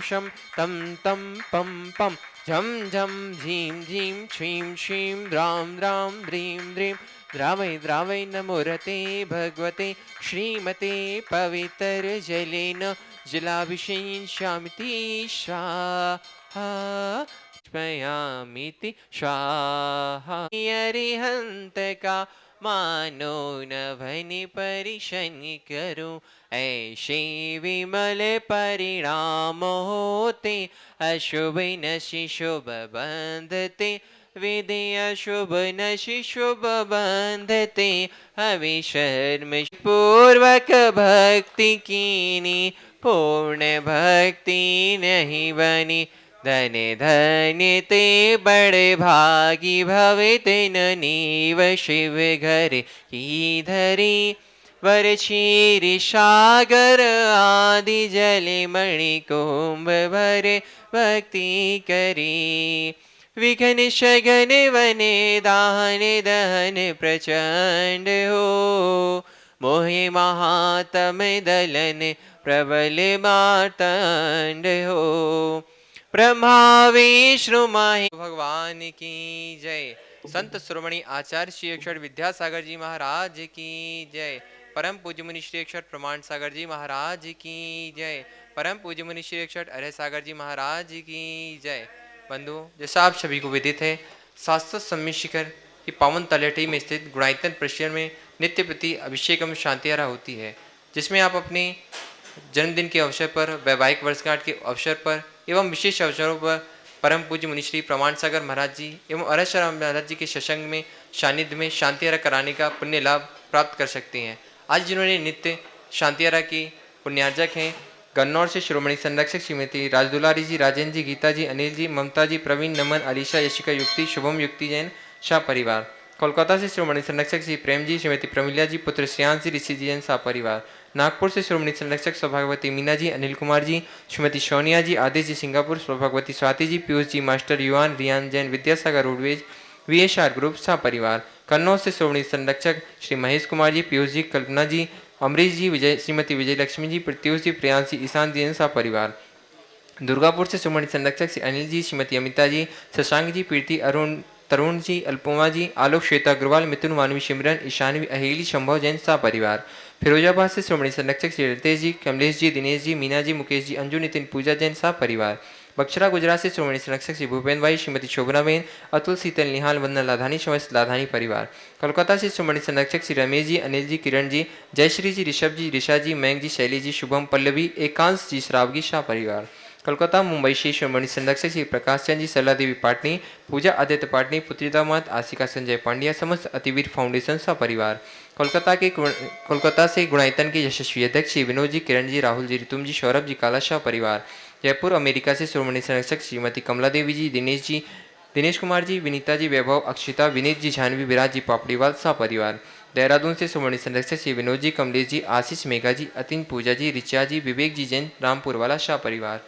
शं तं तं पं पं झं झं झीं झीं श्रीं श्रीं द्रां द्रां द्रीं द्रीं द्रावै द्रावै नमोरते भगवते श्रीमते पवित्रजलेन जलाभिषेक्ष्यामिति स्वाहा स्मयामिति स्वाहा अरिहंत का मानो न भनि परिशन करूं ऐसे विमल परिणाम होते अशुभ नशि शुभ बंधते विधि अशुभ नशि शुभ बंधते अविशर्म पूर्वक भक्ति कीनी पूर्ण भक्ति नहीं बनी धन्य धन्य ते बड़े भागी भवे तेन नीव शिव घर की धरी वर क्षीर सागर आदि जले मणि कुंभ भरे भक्ति करी विघ्न शगन वने दान दहन प्रचंड हो मोहि महात्म दलन प्रबल मार्तंड हो ब्रह्मा विष्णु महेश भगवान की जय। संत शिरोमणि आचार्य श्री अक्षर विद्यासागर जी महाराज की जय। परम पूज्य मुनि श्री अक्षर प्रमाण सागर जी महाराज की जय। परम पूज्य मुनि श्री अक्षर अरह सागर जी महाराज की जय। बंधु, जैसा आप सभी को विदित है, शाश्वत सम्मित शिखर की पावन तलहटी में स्थित गुणायतन परिसर में नित्य प्रति अभिषेक एवं शांतियारा होती है, जिसमें आप अपने जन्मदिन के अवसर पर, वैवाहिक वर्षगांठ के अवसर पर एवं विशेष अवसरों पर परम पूज्य मुनिश्री प्रमाण सागर महाराज जी एवं अरह शर्मा महाराज जी के सत्संग में सानिध्य में शांतियारा कराने का पुण्य लाभ प्राप्त कर सकते हैं। आज जिन्होंने नित्य शांतियारा की पुण्यार्जक हैं, गन्नौर से शिरोमणि संरक्षक श्रीमती राजदुलारी जी, राजेंद्र जी, गीता जी, अनिल जी, ममता जी, प्रवीण, नमन, अलीशा, यशिका, युक्ति, शुभम, युक्ति जैन शाह परिवार। कोलकाता से शिरोमणि संरक्षक श्री प्रेम जी, श्रीमती प्रमिला जी, पुत्र श्रेयांश जी, ऋषि जी जैन शाह परिवार। नागपुर से श्रोमणी संरक्षक सौभाग्यवती मीना जी, अनिल कुमार जी, श्रीमती सोनिया जी, आदेश जी सिंगापुर, सौभाग्यवती Swati ji, Piyush ji, master Yuvan, Riyan Jain, Vidyasagar Roadways VSR group Shah परिवार। कन्नौज से श्रोमणी संरक्षक श्री महेश कुमार जी, पीयूष जी, कल्पना जी, अमरीश जी, विजय श्रीमती विजय लक्ष्मी जी, प्रत्युष जी, प्रियांश जी, ईशान जी शाह परिवार। दुर्गापुर से श्रोमणी संरक्षक श्री अनिल जी, श्रीमती अमिता जी, शशांक जी, प्रीति, अरुण, तरुण जी, अल्पोमा जी, आलोक, श्वेता अग्रवाल, मिथुन, मानवी, सिमरन, ईशानवी, अहेली, संभव जैन शाह परिवार। फिरोजाबाद से श्रोमणी संरक्षक श्री रितेश जी, कमलेश जी, दिनेश जी, मीना जी, मुकेश जी, अंजू, नितिन, पूजा जैन शाह परिवार। बक्सरा गुजरात से श्रोमणी संरक्षक श्री भूपेन्द्र भाई, श्रीमती शोभनाबेन, अतुल, शीतल, निहाल, वंदना लाधानी समस्त लाधानी परिवार। कोलकाता से श्रोमणी संरक्षक श्री रमेश जी, अनिल जी, किरण जी, जयश्री जी, ऋषभ जी, ऋषा जी, मयंक जी, शैली जी, शुभम, पल्लवी, एकांश जी, श्रावगी शाह परिवार। कोलकाता मुंबई से श्रोमणी संरक्षक श्री प्रकाश चंद जी, सरला देवी पाटनी, पूजा आदित्य पाटनी, पुत्रिता मात आशिका संजय पांड्या समस्त अतिवीर फाउंडेशन सा परिवार। कोलकाता से गुणायतन के यशस्वी अध्यक्ष श्री विनोद जी, किरण जी, राहुल जी, ऋतुम जी, सौरभ जी, काला शाह परिवार। जयपुर अमेरिका से श्रोमणी संरक्षक श्रीमती कमला देवी जी, दिनेश कुमार जी, विनीता जी, वैभव, अक्षिता, विनीत जी, जानवी, विराज जी, पापड़ीवाल शाह परिवार। देहरादून से श्रोमणी संरक्षक श्री विनोद जी, कमलेश जी, आशीष, मेघा जी, अतिन, पूजा जी, रिचा जी, विवेक जी जैन रामपुर वाला शाह परिवार।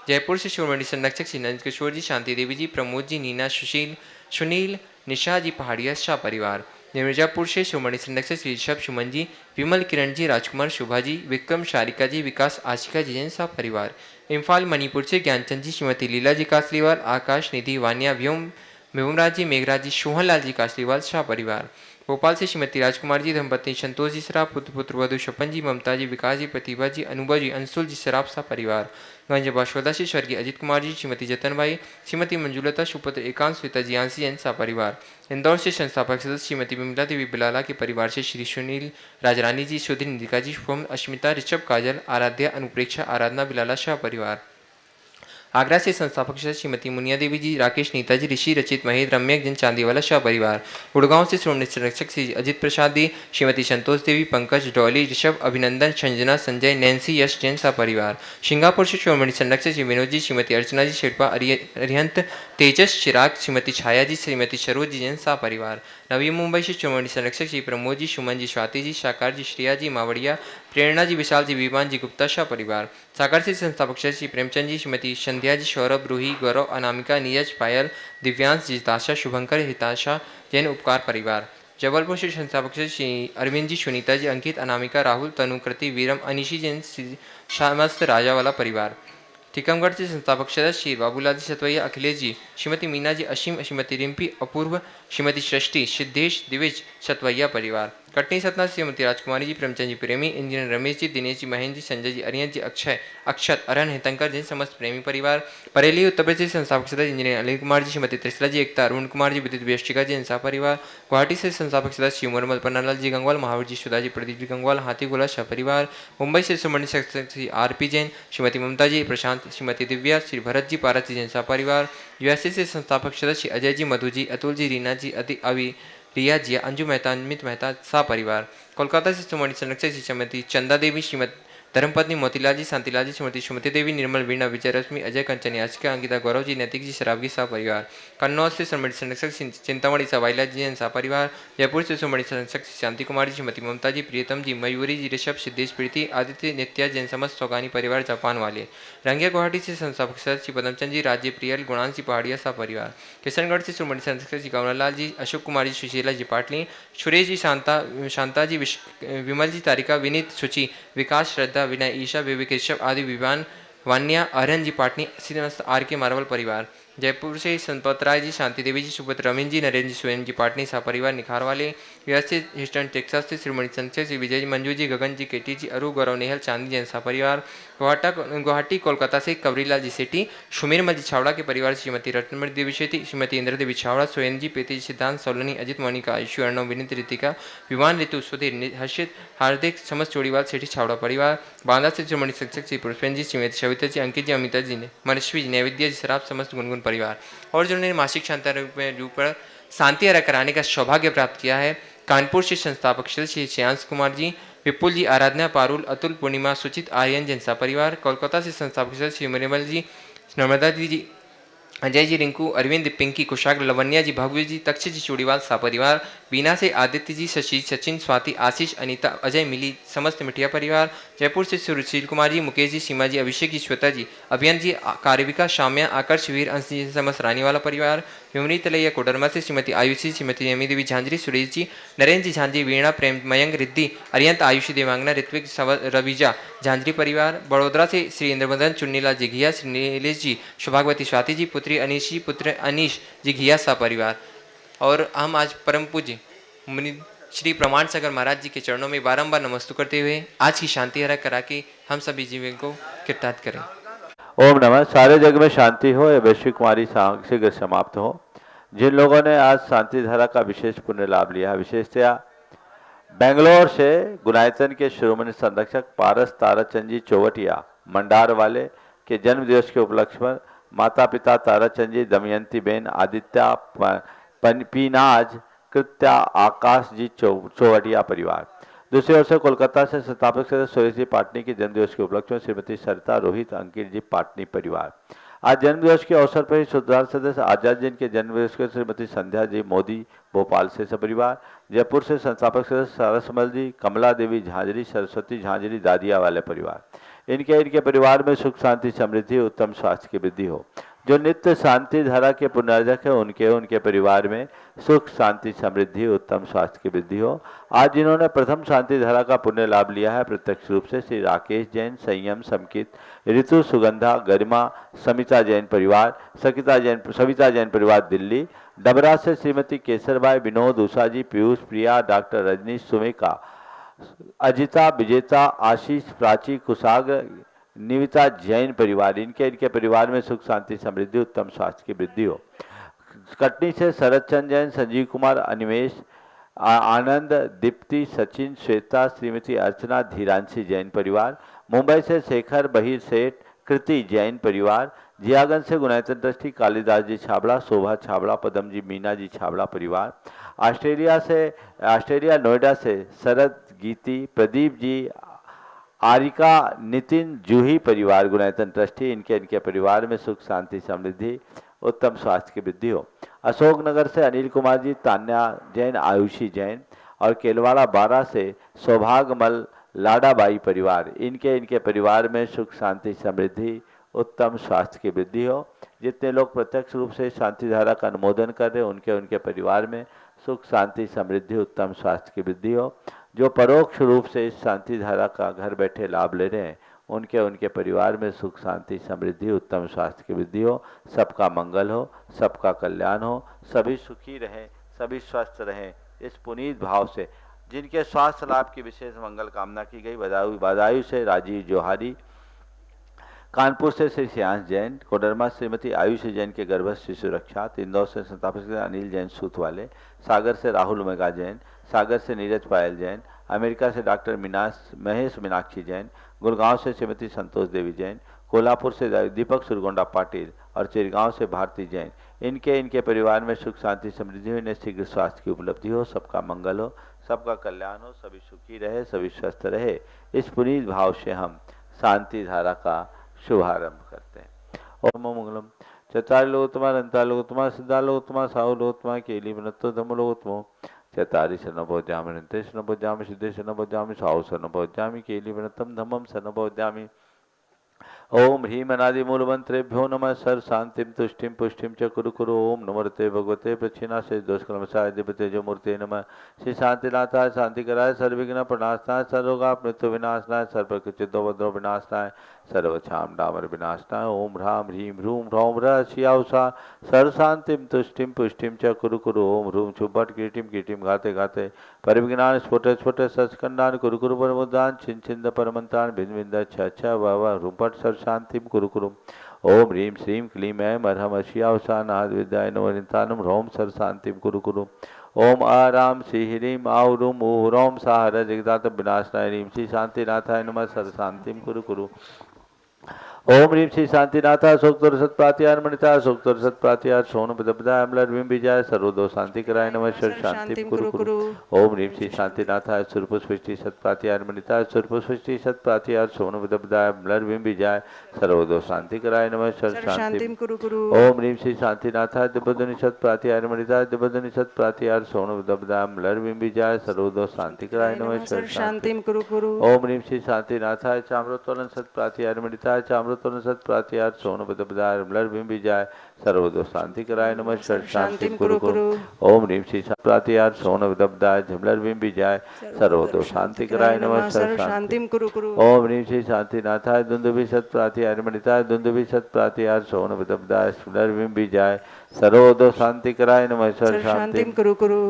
जयपुर से श्रोमणी संरक्षक श्री नंद किशोर जी, शांति देवी जी, प्रमोद जी, नीना, सुनील, निशा जी, पहाड़िया शाह परिवार। मिर्जापुर से श्रोमणी संरक्षक श्री ऋषभ, सुमन जी, विमल, किरण जी, राजकुमार, शुभा जी, विक्रम, शारिका जी, विकास, आशिका जी जैन शाह परिवार। इम्फाल मणिपुर से ज्ञानचंद जी, श्रीमती लीला जी कासलीवाल, आकाश, निधि, वानिया, व्योमराज जी, मेघराज जी, सोहनलाल जी कासलीवाल शाह परिवार। भोपाल से श्रीमती राजकुमार जी, धर्मपत्नी संतोष जी सराफ, पुत्र वधु स्वपन जी, ममता जी, विकास जी, प्रतिभा जी, अनुभा जी, अंशुल जी सराफ सा परिवार। गंज बाशोदा से स्वर्गीय अजित कुमार जी, श्रीमती जतनबाई, श्रीमती मंजुलता, सुपुत्र एकांश, श्वेता जी, आंसी जैन सा परिवार। इंदौर से संस्थापक सदस्य श्रीमती विमला देवी बिलाला के परिवार से श्री सुनील, राजरानी जी, सुधीर, निधिका जी, शुभम, अश्मिता, ऋषभ, काजल, आराध्या, अनुप्रेक्षा, आराधना बिलाला शाह परिवार। आगरा से संस्थापक सदस्य श्रीमती मुनिया देवी जी, राकेश, नीता जी, ऋषि, रचित, महेश, रम्य जन चांदीवाला शाह परिवार। गुड़गांव से श्रोमणी संरक्षक श्री अजित प्रसाद दी, श्रीमती संतोष देवी, पंकज, डॉली, ऋषभ, अभिनंदन, संजना, संजय, नैन्सी, यश जैन शाह परिवार। सिंगापुर से श्रोमणी संरक्षक श्री विनोद जी, श्रीमती अर्चना जी, शेरपा, अरिहंत, तेजस, चिराग, श्रीमती छाया जी, श्रीमती सरोज जी जैन शाह परिवार। नवी मुंबई से श्रोमणी संरक्षक श्री प्रमोद जी, सुमन जी, स्वाति जी, साकार जी, श्रेया जी, मावड़िया, प्रेरणा जी, विशाल जी, विमान जी, गुप्ता शाह परिवार। सागर से संस्थापक श्री प्रेमचंद जी, श्रीमती संध्या जी, सौरभ, रूही, गौरव, अनामिका, नीरज, पायल, दिव्यांश, जिताशा, शुभंकर, हिताशा जैन उपकार परिवार। जबलपुर से संस्थापक श्री अरविंद जी, सुनीता जी, अंकित, अनामिका, राहुल, तनुकृति, वीरम, अनिशी जैन समस्त राजावाला परिवार। टीकमगढ़ से संस्थापक सदस्य बाबूलाल जी सतवैया, अखिलेश जी, श्रीमती मीना जी असीम, श्रीमती रिम्पी अपूर्व, श्रीमती सृष्टि, सिद्धेश, दिविज सतवैया परिवार। कटनी सतना से श्रीमती राजकुमारी जी, प्रेमचंद जी प्रेमी, इंजीनियर रमेश जी, दिनेश जी, महेंद्र जी, संजय जी, अरियन जी, अक्षय, अक्षत, अरन, हितंकर जी, समस्त प्रेमी परिवार। बरेली उत्तर प्रदेश संस्थापक सदस्य इंजीनियर अनिल कुमार जी, श्रीमती त्रिशला जी, एकता, अरुण कुमार जी, विद्युत व्यष्टिका जी, इंसाफ परिवार। गुवाहाटी से संस्थापक सदस्य शिवमरमल पन्नालाल जी गंगवाल, महावीर जी, सुधा जी, प्रदीप जी गंगवाल, हाथीगोला शाह परिवार। मुंबई से सुमणि सदस्य आरपी जैन, श्रीमती ममता जी, प्रशांत, श्रीमती दिव्या, श्री भरत जी, पारस जी, इंसाफ परिवार। यूएसए से संस्थापक सदस्य अजय जी, मधु जी, अतुल जी, रीना जी, अवि, रिया जी, अंजू मेहता, अमित मेहता, सा परिवार। कोलकाता से सुमणि संरक्षक श्रीमती चंदा देवी, श्रीमती धर्मपत्नी मोतीलाल जी, शांतिलाल जी, श्रीमती सुमति देवी, निर्मल, वीणा, विजय रश्मि, अजय कंचन, याचिका, अंकिता, गौरव जी, नैतिक जी, शराबगी सा परिवार। कन्नौज से सुमणि संरक्षक चिंतामणि सवाईला जी, सा परिवार। जयपुर से सुमणि संरक्षक शांति कुमार जी, श्रीमती ममता जी, प्रियतम जी, मयूरी जी, ऋषभ, सिद्धेश, प्रीति, आदित्य, नित्या, जैन समस्त सौगानी परिवार जापान वाले। रंगिया गुवाहाटी से संस्थापक सदस्य पदमचंद जी, राज्य प्रियल, गुणान जी, पहाड़िया सा परिवार। किशनगढ़ से सुमणि संरक्षक जी कमलालाल जी, अशोक कुमार जी, सुशीला जी पाटली, सुरेश जी, शांता जी, विमल जी, तारिका, विनीत, सुचि, विकास, श्रद्धा, विनय, ईशा, विवेक, ऋषभ आदि विवान, वान्या, अरहन जी पाटनी, समस्त आर के मार्वल परिवार। जयपुर से संपत राय जी, शांति देवी जी, सुब्रत रवीन जी, नरेंद्र जी, स्वयं जी पाटनी सा परिवार निखार वाले। यूएस से ह्यूस्टन टेक्सास से श्रीमणि संचय श्री विजय जी, मंजू जी, गगन जी, केटी जी, अरु, गौरव, नेहल, चांदी जैन सा परिवार। गुवाहाटी कोलकाता से कवरीलाल जी सेठी, सुमेर मल जी छावड़ा के परिवार से श्रीमती रत्नमणि देवी शेट्टी, श्रीमती इंद्र देवी छावड़ा, सोयन जी, पेती, सिद्धांत, सोलनी, अजित, मोनिका, आयुषु, अर्णव, विनीत, रितिका, विमान, ऋतु, सुधीर, हर्षित, हार्दिक, समस्त चोड़ीवाल सेठी छावड़ा परिवार। बांदा से श्रीमणि शिक्षक श्री पुष्पेन जी, श्रीमती सविता जी, अंकित जी, अमिता जी, मनस्वी जी, नैवेद्य जी, शराब, समस्त गुनगुन परिवार। और जिन्होंने मासिक शांति रूप पर शांति आरा कराने का सौभाग्य प्राप्त किया है, कानपुर से संस्थापक सदस्य श्रेयांश कुमार जी, विपुल जी, आराधना, पारुल, अतुल, पूर्णिमा, सुचित, आर्यन, जनसा परिवार। कोलकाता से संस्थापक सदस्य निर्मल जी, नर्मदा जी, अजय जी, रिंकू, अरविंद, पिंकी, कुशाग्र, लवन्या जी, भव्य जी, तक्ष जी, चूड़ीवाल सा परिवार। बीना से आदित्य जी, शशि, सचिन, स्वाति, आशीष, अनीता, अजय, मिली, समस्त मिठिया परिवार। जयपुर से सुशील कुमार जी, मुकेश जी, सीमा जी, अभिषेक जी, श्वेता जी, अभियन जी, कार्विका, शाम्या, आकर्ष, वीर, अंश जी, समस्त रानी वाला परिवार। विमरी तलैया कोडरमा से श्रीमती आयुषी, श्रीमती यमी देवी झांझरी, सुरेश जी, नरेंद्र जी झांझरी, वीणा, प्रेम, मयंक, रिद्धि, अरियंत, आयुषी, देवांगना, ऋत्विक, रविजा झांझरी परिवार। बड़ोदरा से श्री इंद्रबंधन, चुन्नीलाल जी घिया, श्री नीलेश जी, सौभाग्यवती स्वाति जी, पुत्री अनीश जी, पुत्र अनीश जी घिया सा परिवार। और हम आज परम पूज्य मुनि श्री प्रमाण सागर महाराज जी के चरणों में बारंबार नमस्तु करते हुए आज की शांति हरा करा के हम सभी जीवन को कृतार्थ करें। ओम नमः। सारे जग में शांति हो, यह वैश्विक कुमारी शीघ्र समाप्त हो। जिन लोगों ने आज शांति धारा का विशेष पुण्य लाभ लिया, विशेषतया बेंगलोर से गुनायतन के शिरोमणि संरक्षक पारस ताराचंद जी चौवटिया मंडार वाले के जन्म दिवस के उपलक्ष्य पर माता पिता ताराचंद जी, दमयंती बेन, आदित्य, पीनाज, कृत्या, आकाश जी चौवटिया परिवार। दूसरी ओर से कोलकाता से संस्थापक सदस्य सुरेश जी पाटनी के जन्मदिवस के उपलक्ष्य में श्रीमती सरिता, रोहित, अंकित जी पाटनी परिवार। आज जन्मदिवस के अवसर पर ही सुधार सदस्य आजाद जी के जन्मदिवस के श्रीमती संध्या जी मोदी, भोपाल से सपरिवार। जयपुर से संस्थापक सदस्य सारसमल जी, कमला देवी झांझरी, सरस्वती झांझरी, दादिया वाले परिवार। इनके परिवार में सुख, शांति, समृद्धि, उत्तम स्वास्थ्य की वृद्धि हो। जो नित्य शांति धारा के पुनर्जक है उनके परिवार में सुख, शांति, समृद्धि, उत्तम स्वास्थ्य की वृद्धि हो। आज जिन्होंने प्रथम शांति धारा का पुण्य लाभ लिया है प्रत्यक्ष रूप से श्री राकेश जैन, संयम, समकित, ऋतु, सुगंधा, गरिमा, समिता जैन परिवार, सविता जैन परिवार दिल्ली। डबरा से श्रीमती केसरबाई, विनोद, उषा जी, पीयूष, प्रिया, डॉक्टर रजनीश, सुमिका, अजिता, विजेता, आशीष, प्राची, कुशाग्र, निविता जैन परिवार। इनके परिवार में सुख, शांति, समृद्धि, उत्तम स्वास्थ्य की वृद्धि हो। कटनी से शरद चंद जैन, संजीव कुमार, अनिमेश, आनंद, दीप्ति, सचिन, श्वेता, श्रीमती अर्चना, धीरांशी जैन परिवार। मुंबई से शेखर, बहिर सेठ, कृति जैन परिवार। जियागंज से गुनायतन ट्रस्टी कालिदास जी छाबड़ा, शोभा छाबड़ा, पदम जी, मीना जी छाबड़ा परिवार। ऑस्ट्रेलिया नोएडा से शरद, गीति, प्रदीप जी, आरिका, नितिन, जूही परिवार गुनायतन ट्रस्टी। इनके परिवार में सुख, शांति, समृद्धि, उत्तम स्वास्थ्य की वृद्धि हो। अशोकनगर से अनिल कुमार जी, तान्या जैन, आयुषी जैन। और केलवाड़ा 12 से सौभागमल, लाडाबाई परिवार। इनके परिवार में सुख, शांति, समृद्धि, उत्तम स्वास्थ्य की वृद्धि हो। जितने लोग प्रत्यक्ष रूप से शांति धारा का अनुमोदन कर रहे हैं उनके परिवार में सुख, शांति, समृद्धि, उत्तम स्वास्थ्य की वृद्धि हो। जो परोक्ष रूप से इस शांति धारा का घर बैठे लाभ ले रहे हैं उनके उनके परिवार में सुख शांति समृद्धि उत्तम स्वास्थ्य की वृद्धि हो, सबका मंगल हो, सबका कल्याण हो, सभी सुखी रहें, सभी स्वस्थ रहें। इस पुनीत भाव से जिनके स्वास्थ्य लाभ की विशेष मंगल कामना की गई, बदायूं से राजीव जोहारी, कानपुर से श्री श्रेयांश जैन, कोडरमा श्रीमती आयुषी जैन के गर्भस्थ शिशु रक्षा, इंदौर से संस्थापक अनिल जैन सूत वाले, सागर से राहुल उमेगा जैन, सागर से नीरज पायल जैन, अमेरिका से डॉक्टर महेश मीनाक्षी जैन, गुड़गांव से श्रीमती संतोष देवी जैन, कोल्हापुर से दीपक सुरगोंडा पाटिल और चिरगांव से भारती जैन। इनके परिवार में सुख शांति समृद्धि हो, इन्हें शीघ्र स्वास्थ्य की उपलब्धि हो, सबका मंगल हो, सबका कल्याण हो, सभी सुखी रहे, सभी स्वस्थ रहे। इस पुनीत भाव से हम शांति धारा का शुभारंभ करते हैं। ओम मंगलम चतारिलोत्तमा अनंतालोत्तमा सिद्धालोत्तमा साहुलोत्तमा केली वनत्तो धम्मलोत्तमो चतारि शरणभोज्यामि शरणभोज्यामि सिद्धे शरणभोज्यामि साहु शरणभोज्यामि केली वनत्तम धम्मम शरणभोज्यामि। ओम ह्रीम अनादि मूल मंत्रेभ्यो नमः सर शांतिम तुष्टिम पुष्टिम च कुरु कुरु। ओम नमोते भगवते प्रच्छिन्ना से दोष कलमसाय दिव्यते जो मूर्ते नमः। श्री शांतिनाथाय शांतिकराय सर्वविघ्न प्रणाशनाय सर्वरोगाप मृत्यु विनाशनाय सर्वकृचिदोपद्रव विनाशनाय सर्वक्षाम डामर विनाशनाय। ओम ह्राम ह्रीम ह्रूम ह्रौम ह्रस्याउषा सर शांतिम तुष्टिम पुष्टिम च कुरु कुरु। ओम ह्रूम छुब्बट कीटिम कीटिम घाते घाते परिविघ्नान स्फुट स्फुट सचकंडान कुरु कुरु परमुदान छिन छिंद परमंतान भिन्न भिन्न छ वाह रूपट सर शांतिम कुरु कुरु। ओम ह्रीम श्रीम क्लीम ऐं मरहम अशियावसान आदि विद्याय नवनितानम ह्रौम सर शांतिम कुरु कुरु। ओम आराम श्री ह्रीम आउरूम ऊरोम साहर जगदात विनाशनाय ह्रीम श्री शांतिनाथाय नमः सर शांतिम कुरु कुरु। ओम ह्रीम श्री शांतिनाथा सोक्तोर सत्प्रातिहार मणिता सोक्तोर सत्प्रातिहार सोन पदपदाय अमलर विम विजय सर्वदो शांति कराय नमः सर शांति कुरु कुरु। ओम ह्रीम श्री शांतिनाथा सुरपुष्पि सत्प्रातिहार मणिता सुरपुष्पि सत्प्रातिहार सोन पदपदाय अमलर विम विजय सर्वदो शांति कराय नमः सर शांति कुरु कुरु। ओम ह्रीम श्री शांतिनाथा दिव्यध्वनि सत्प्रातिहार मणिता दिव्यध्वनि सत्प्रातिहार सोन पदपदाय अमलर विम विजय सर्वदो शांति कराय नमः सर शांति कुरु कुरु। ओम ह्रीम श्री शांतिनाथा चाम्रोत्तोलन सत्प्रातिहार मणिता चाम्रोत्तोलन सत्प्रातिहार सोन पदपदाय अमलर विम विजय सर्वदो शांति कराय नमः सर शांति कुरु कुरु। ओम ह्रीम श्री सत्प्रातिहार सोन पदपदाय अमलर विम विजय सर्वदो शांति कराय नमः सर शांति कुरु कुरु। ओम ह्रीम श्री शांतिनाथाय दुंदुभि सत्प्रातिहार मणिताय दुंदुभि सत्प्रातिहार सोन पदपदाय अमलर विम विजय सर्वदो शांति कराय नमः सर शांति कुरु कुरु।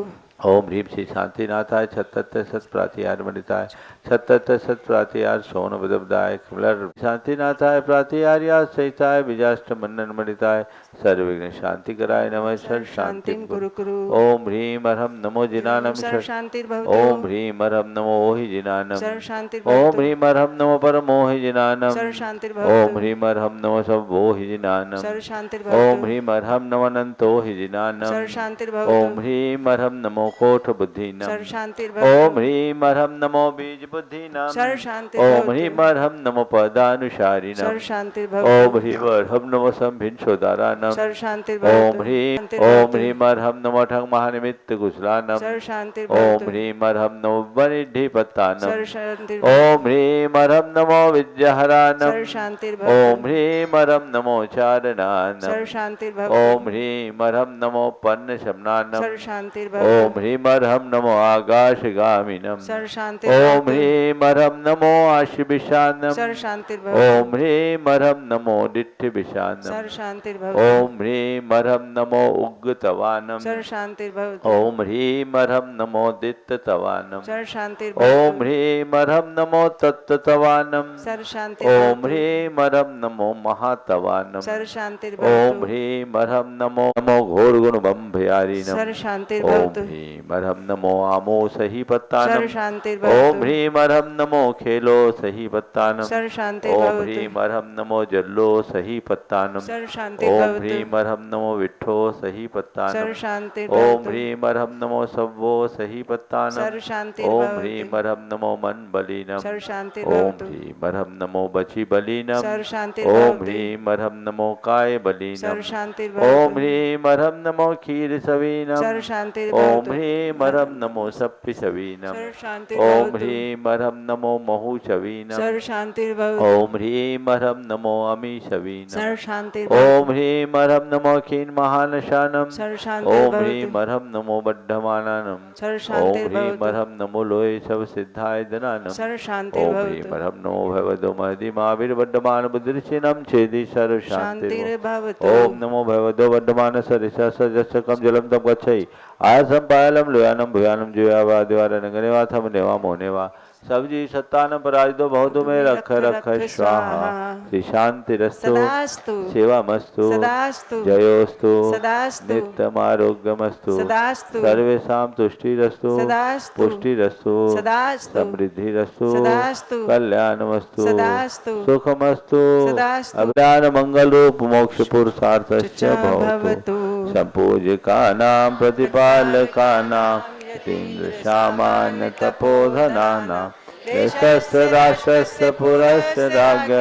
ओम ह्रीम श्री शांतिनाथाय छत्तर सत्प्रातिहार मणिताय छत्तर सत्प्रातिहार सोन पदपदाय कमलर शांतिनाथाय प्रातिहार्या सहिताय विजाष्ट मन्नन मणिताय सर्वविघ्न शांति कराय नमः सर शांति कुरु कुरु। ओम ह्रीम अरहम नमो जिनानम सर शांति। ओम ह्रीम अरहम नमो ओहि जिनानम सर शांति। ओम ह्रीम अरहम नमो परमोहि जिनानम सर शांति। ओम ह्रीम अरहम नमो सबोहि जिनानम सर शांति। ओम ह्रीम अरहम नमो अनंतोहि जिनानम सर शांति। ओम ह्रीम अरहम नमो कोठ बुद्धिनम सर शांति। ओम ह्रीम अरहम नमो बीज बुद्धिनम सर शांति। ओम ह्रीम अरहम नमो पदानुसारिणम सर शांति। ओम ह्रीम अरहम नमो संभिन्शोदारानम सर शांति। ओम ह्रीम अरहम नमो ठग महानिमित्त कुशलानम सर शांति। ओम ह्रीम अरहम नमो वनिद्धि पत्तानम सर शांति। ओम ह्रीम अरहम नमो विद्याहरानम सर शांति। ओम ह्रीम अरहम नमो चारणानम सर शांति। ओम ह्रीम अरहम नमो पन्न शमनानम सर शांति। ओम ह्रीम अरहम नमो आकाशगामिनम सर शांति। ओम ह्रीम अरहम नमो आशिविशानम सर शांति। ओम ह्रीम अरहम नमो दिट्ठि विशानम सर शांति। ओम ह्रीम अरहम नमो उग्गतवानम सर शांति। ओम ह्रीम अरहम नमो दित्ततवानम सर शांति। ओम ह्रीम अरहम नमो तत्ततवानम सर शांति। ओम ह्रीम अरहम नमो महातवानम सर शांति। ओम ह्रीम अरहम नमो घोर गुण बम्भयारिनम सर शांति। ओम ह्रीम अरहम नमो आमो सही पत्तानम सर शांति। ओम ह्रीम अरहम नमो खेलो सही पत्तानम सर शांति। ओम ह्रीम अरहम नमो जल्लो सही पत्तानम सर शांति। ओम ह्रीम अरहम नमो विट्ठो सही पत्तानम सर शांति। ओम ह्रीम अरहम नमो सव्वो सही पत्तानम सर शांति। ओम ह्रीम अरहम नमो मन बलीनम सर शांति। ओम ह्रीम अरहम नमो बची बलीनम सर शांति। ओम ह्रीम अरहम नमो काय बलीनम सर शांति। ओम ह्रीम अरहम नमो खीर सवीनम सर शांति। ओम ह्रीम अरहम नमो सप्पि सवीनम सर शांति। ओम ह्रीम ह्रीं अर्हं नमो महूषवीनम सर्व शांतिर्भवतु। ओम ह्रीं अर्हं नमो अमीशवीनम सर्व शांतिर्भवतु। ओम ह्रीं अर्हं नमो क्षीण महानशानम सर्व ओम शांतिर्भवतु। ह्रीं अर्हं नमो बद्धमानानम सर्व ओम ह्रीं शांतिर्भवतु। अर्हं नमो लोये सब सिद्धाय दनानम सर्व ओम ह्रीं शांतिर्भवतु। अर्हं नमो भगवतो महदिमाविर्वर्धमान बुद्धिर्षिणं छेदि सर्व शांतिर्भवतु। शांतिर्भवतु। ओम नमो भगवतो वर्धमान सरिसा सजस्कम जलम तम गच्छै आसम पायलम लोयानम भुयानम जुयावा द्वारा नगनेवा थम नेवा मोनेवा सब्जी सत्तान पराजितो बहुतु में रख रख स्वाहा श्री शांतिरस्तु सदास्तु। सेवामस्तु सदास्तु। जयोस्तु सदास्तु। नित्यमारोग्यमस्तु सदास्तु। सर्वेषां तुष्टिरस्तु सदास्तु। पुष्टिरस्तु सदास्तु। समृद्धिरस्तु सदास्तु। कल्याणमस्तु सदास्तु। सुखमस्तु सदास्तु। अज्ञान मंगल रूप मोक्ष पुरुषार्थश्च भवतु। भवतु संपूज्यकानां प्रतिपालकानां यतीन्द्र सामान्य तपोधनानां देशस्य राष्ट्रस्य पुरस्य राज्ञ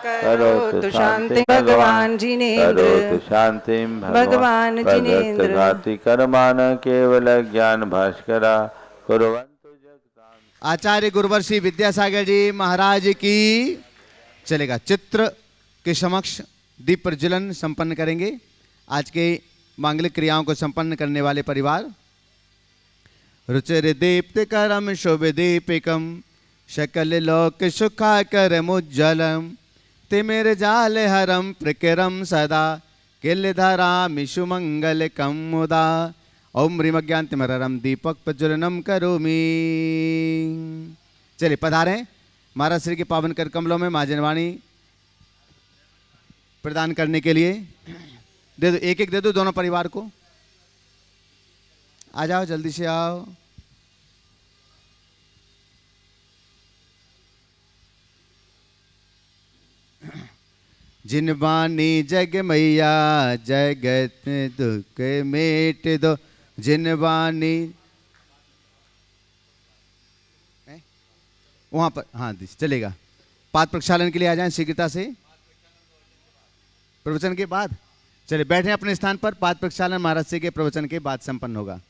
करोतु शांति भगवान जिनेन्द्र। करोतु शांतिं भगवान जिनेन्द्र। घाति कर्मान केवल ज्ञान भास्करा कुर्वन्तु जगतां। आचार्य गुरुवर्षी विद्यासागर जी महाराज की चलेगा। चित्र के समक्ष दीप प्रज्वलन संपन्न करेंगे। आज के मांगलिक क्रियाओं को संपन्न करने वाले परिवार रुचिर दीप्त करम शुभ दीपिकम शकल लोक सुखाकर मुज्जलम तिमिर जाल हरम प्रकिरम सदा किल धरामि सुमंगल कम मुदा ओम ह्रीमज्ञानतिमिररम दीपक प्रज्वलनम करोमि। चलिए पधारें महाराज श्री के पावन कर कमलों में माँ जनवाणी प्रदान करने के लिए। दे दो, एक एक दे दो दोनों परिवार को। आ जाओ जल्दी से आओ। जिन बानी जग मैया जगत में दुख मेट दो जिन बानी वहां पर। हाँ चलेगा। पाद प्रक्षालन के लिए आ जाएं शीघ्रता से प्रवचन के बाद। चलिए बैठे अपने स्थान पर। पाद प्रक्षालन महाराज जी के प्रवचन के बाद संपन्न होगा।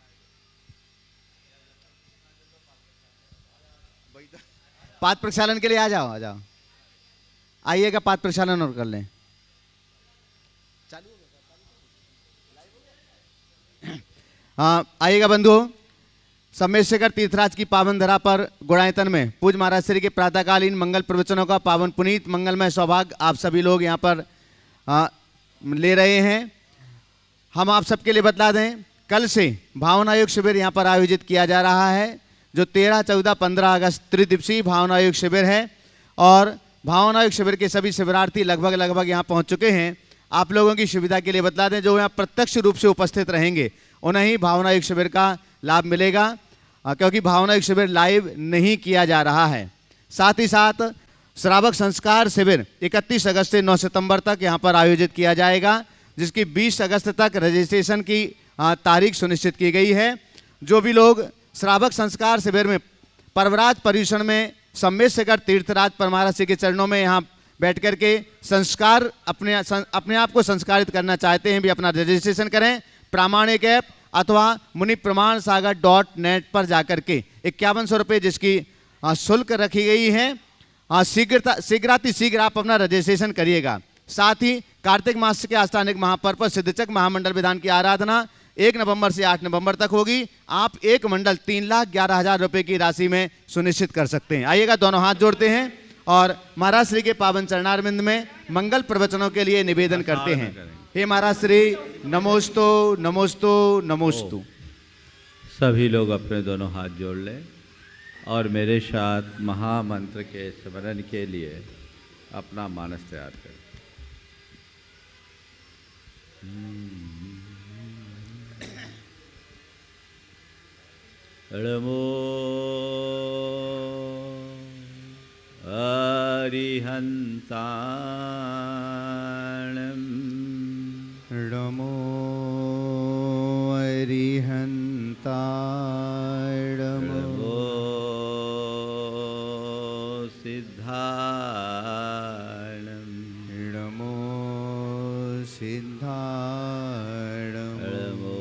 पाद प्रक्षालन के लिए आ जाओ, आ जाओ, आइएगा। पाद प्रक्षालन और कर लें। हाँ आइएगा बंधुओं। सम्मेशेखर तीर्थराज की पावन धरा पर गुणायतन में पूज्य महाराज श्री के प्रातःकालीन मंगल प्रवचनों का पावन पुनीत मंगलमय सौभाग्य आप सभी लोग यहाँ पर ले रहे हैं। हम आप सबके लिए बतला दें, कल से भावना योग शिविर यहाँ पर आयोजित किया जा रहा है, जो 13, 14, 15 अगस्त त्रिदिवसीय भावना योग शिविर है। और भावना योग शिविर के सभी शिविरार्थी लगभग यहाँ पहुँच चुके हैं। आप लोगों की सुविधा के लिए बतला दें, जो यहाँ प्रत्यक्ष रूप से उपस्थित रहेंगे उन्हें ही भावना योग शिविर का लाभ मिलेगा, क्योंकि भावना योग शिविर लाइव नहीं किया जा रहा है। साथ ही साथ श्रावक संस्कार शिविर 31 अगस्त से 9 सितंबर तक यहाँ पर आयोजित किया जाएगा, जिसकी 20 अगस्त तक रजिस्ट्रेशन की तारीख सुनिश्चित की गई है। जो भी लोग श्रावक संस्कार शिविर में परवराज पर्यूषण में सम्मेशेखर तीर्थराज परमाराज जी के चरणों में यहाँ बैठ कर के संस्कार अपने आप को संस्कारित करना चाहते हैं, भी अपना रजिस्ट्रेशन करें। प्रामाणिक ऐप अथवा मुनि प्रमाण सागर .net पर जाकर के 5100 रुपये जिसकी शुल्क रखी गई है। शीघ्र आप अपना रजिस्ट्रेशन करिएगा। साथ ही कार्तिक मास के आस्थानिक महापर्व पर सिद्धचक महामंडल विधान की आराधना 1 नवंबर से 8 नवंबर तक होगी। आप एक मंडल 3,11,000 रुपये की राशि में सुनिश्चित कर सकते हैं। आइएगा, दोनों हाथ जोड़ते हैं और महाराज श्री के पावन चरणारविंद में मंगल प्रवचनों के लिए निवेदन करते हैं। हे महाराज श्री, नमोस्तु नमोस्तु नमोस्तु। सभी लोग अपने दोनों हाथ जोड़ लें और मेरे साथ महामंत्र के स्मरण के लिए अपना मानस तैयार करें। नमो अरिहन्ताणम् नमो अरिहन्ताणम् नमो सिद्धाणम् नमो सिद्धाणम् नमो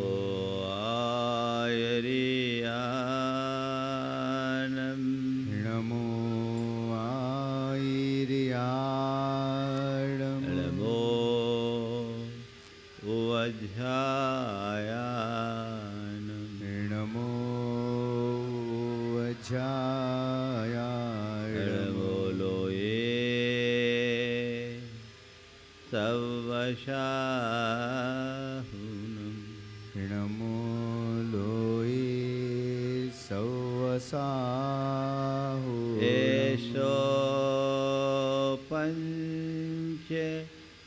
आयरियाणम् नमो नमो वज्रायाय बोलो ये सवशाहुनम नमो लोये सवसाहु एषो पंच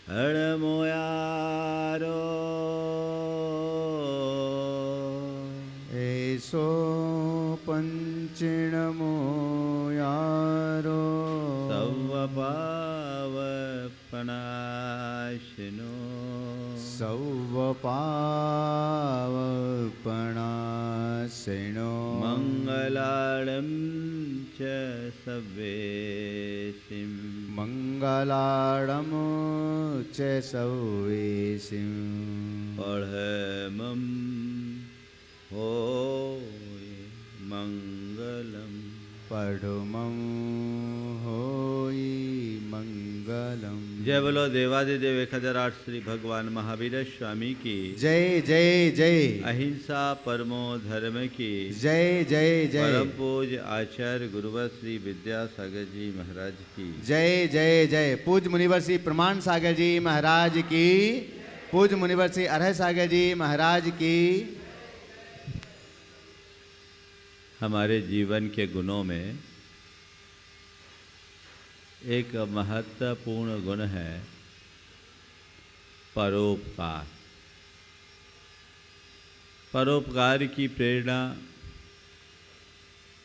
हड़मोयारो एसो पंचणमो यारो सवपावपनाशिनो सवपावपणासिनो मंगलाळं च सवेसिं मंगलाड़म च सवेसिं पढ़मं होय मंगलम पढ़मं होई मंगलम। जय बोलो देवादिदेव 1008 श्री भगवान महावीर स्वामी की जय जय जय अहिंसा परमो धर्म की जय जय जय परम पूज्य आचार्य गुरुवर श्री विद्यासागर जी महाराज की जय जय जय। पूज्य मुनिवर श्री प्रमाण सागर जी महाराज की, पूज्य मुनिवर श्री अरह सागर जी महाराज की। हमारे जीवन के गुणों में एक महत्वपूर्ण गुण है परोपकार। परोपकार की प्रेरणा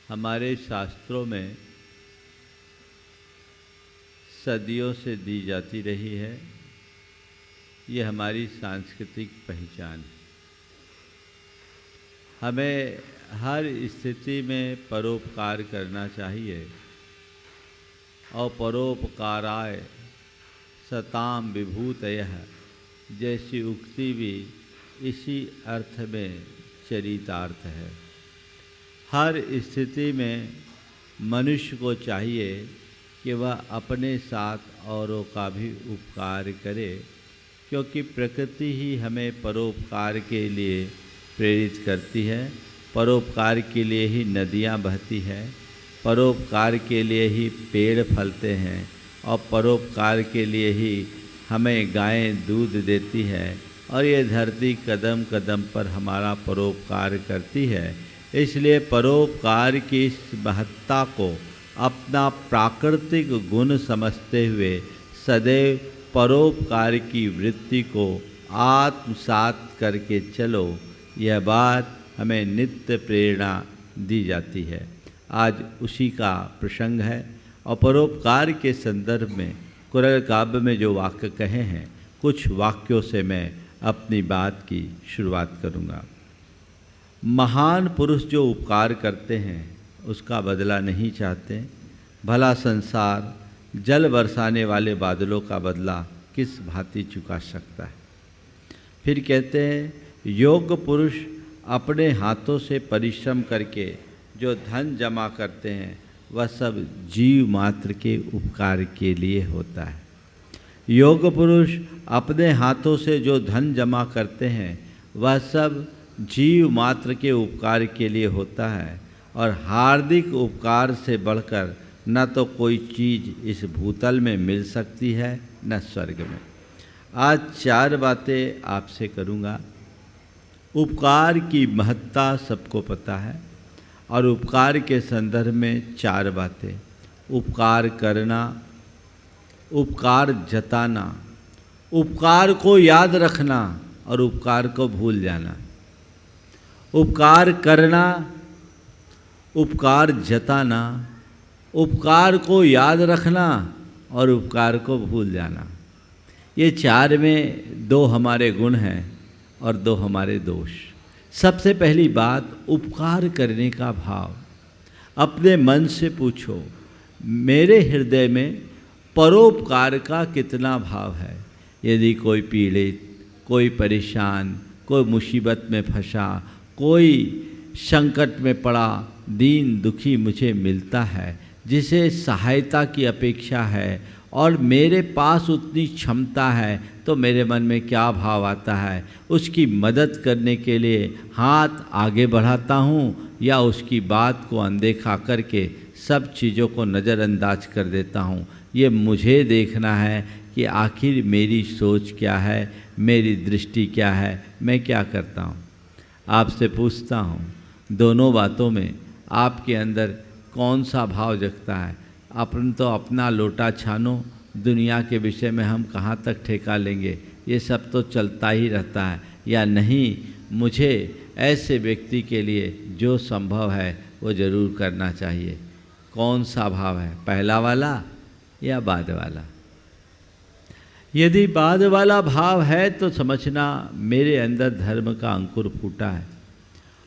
हमारे शास्त्रों में सदियों से दी जाती रही है। ये हमारी सांस्कृतिक पहचान है। हमें हर स्थिति में परोपकार करना चाहिए और परोपकाराय सताम विभूतयः जैसी उक्ति भी इसी अर्थ में चरितार्थ है। हर स्थिति में मनुष्य को चाहिए कि वह अपने साथ औरों का भी उपकार करे, क्योंकि प्रकृति ही हमें परोपकार के लिए प्रेरित करती है। परोपकार के लिए ही नदियाँ बहती हैं, परोपकार के लिए ही पेड़ फलते हैं और परोपकार के लिए ही हमें गायें दूध देती है और ये धरती कदम कदम पर हमारा परोपकार करती है। इसलिए परोपकार की इस महत्ता को अपना प्राकृतिक गुण समझते हुए सदैव परोपकार की वृत्ति को आत्मसात करके चलो, यह बात हमें नित्य प्रेरणा दी जाती है। आज उसी का प्रसंग है और परोपकार के संदर्भ में कुरल काव्य में जो वाक्य कहे हैं, कुछ वाक्यों से मैं अपनी बात की शुरुआत करूँगा। महान पुरुष जो उपकार करते हैं उसका बदला नहीं चाहते। भला संसार जल बरसाने वाले बादलों का बदला किस भांति चुका सकता है। फिर कहते हैं योग्य पुरुष अपने हाथों से परिश्रम करके जो धन जमा करते हैं वह सब जीव मात्र के उपकार के लिए होता है। योग्य पुरुष अपने हाथों से जो धन जमा करते हैं वह सब जीव मात्र के उपकार के लिए होता है और हार्दिक उपकार से बढ़कर न तो कोई चीज़ इस भूतल में मिल सकती है न स्वर्ग में। आज 4 बातें आपसे करूँगा। उपकार की महत्ता सबको पता है और उपकार के संदर्भ में 4 बातें। उपकार करना, उपकार जताना, उपकार को याद रखना और उपकार को भूल जाना। उपकार करना, उपकार जताना, उपकार को याद रखना और उपकार को भूल जाना। ये 4 में 2 हमारे गुण हैं और 2 हमारे दोष। सबसे पहली बात, उपकार करने का भाव। अपने मन से पूछो, मेरे हृदय में परोपकार का कितना भाव है। यदि कोई पीड़ित, कोई परेशान, कोई मुसीबत में फंसा, कोई संकट में पड़ा, दीन दुखी मुझे मिलता है, जिसे सहायता की अपेक्षा है और मेरे पास उतनी क्षमता है तो मेरे मन में क्या भाव आता है, उसकी मदद करने के लिए हाथ आगे बढ़ाता हूँ या उसकी बात को अनदेखा करके सब चीज़ों को नज़रअंदाज कर देता हूँ। ये मुझे देखना है कि आखिर मेरी सोच क्या है, मेरी दृष्टि क्या है, मैं क्या करता हूँ। आपसे पूछता हूँ, दोनों बातों में आपके अंदर कौन सा भाव जगता है? अपन तो अपना लोटा छानो, दुनिया के विषय में हम कहाँ तक ठेका लेंगे, ये सब तो चलता ही रहता है। या नहीं, मुझे ऐसे व्यक्ति के लिए जो संभव है वो ज़रूर करना चाहिए। कौन सा भाव है, पहला वाला या बाद वाला? यदि बाद वाला भाव है तो समझना मेरे अंदर धर्म का अंकुर फूटा है,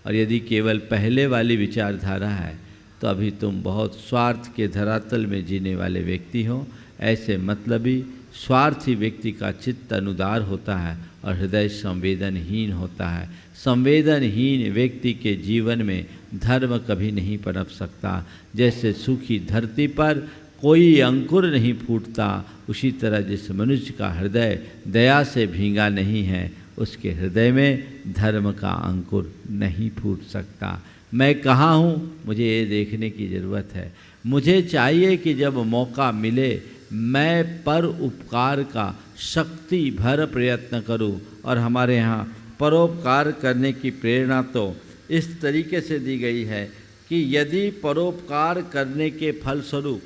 और यदि केवल पहले वाली विचारधारा है तो अभी तुम बहुत स्वार्थ के धरातल में जीने वाले व्यक्ति हो। ऐसे मतलबी स्वार्थी व्यक्ति का चित्त अनुदार होता है और हृदय संवेदनहीन होता है। संवेदनहीन व्यक्ति के जीवन में धर्म कभी नहीं पनप सकता। जैसे सूखी धरती पर कोई अंकुर नहीं फूटता, उसी तरह जिस मनुष्य का हृदय दया से भींगा नहीं है, उसके हृदय में धर्म का अंकुर नहीं फूट सकता। मैं कहाँ हूँ, मुझे ये देखने की ज़रूरत है। मुझे चाहिए कि जब मौका मिले मैं पर उपकार का शक्ति भर प्रयत्न करूँ। और हमारे यहाँ परोपकार करने की प्रेरणा तो इस तरीके से दी गई है कि यदि परोपकार करने के फलस्वरूप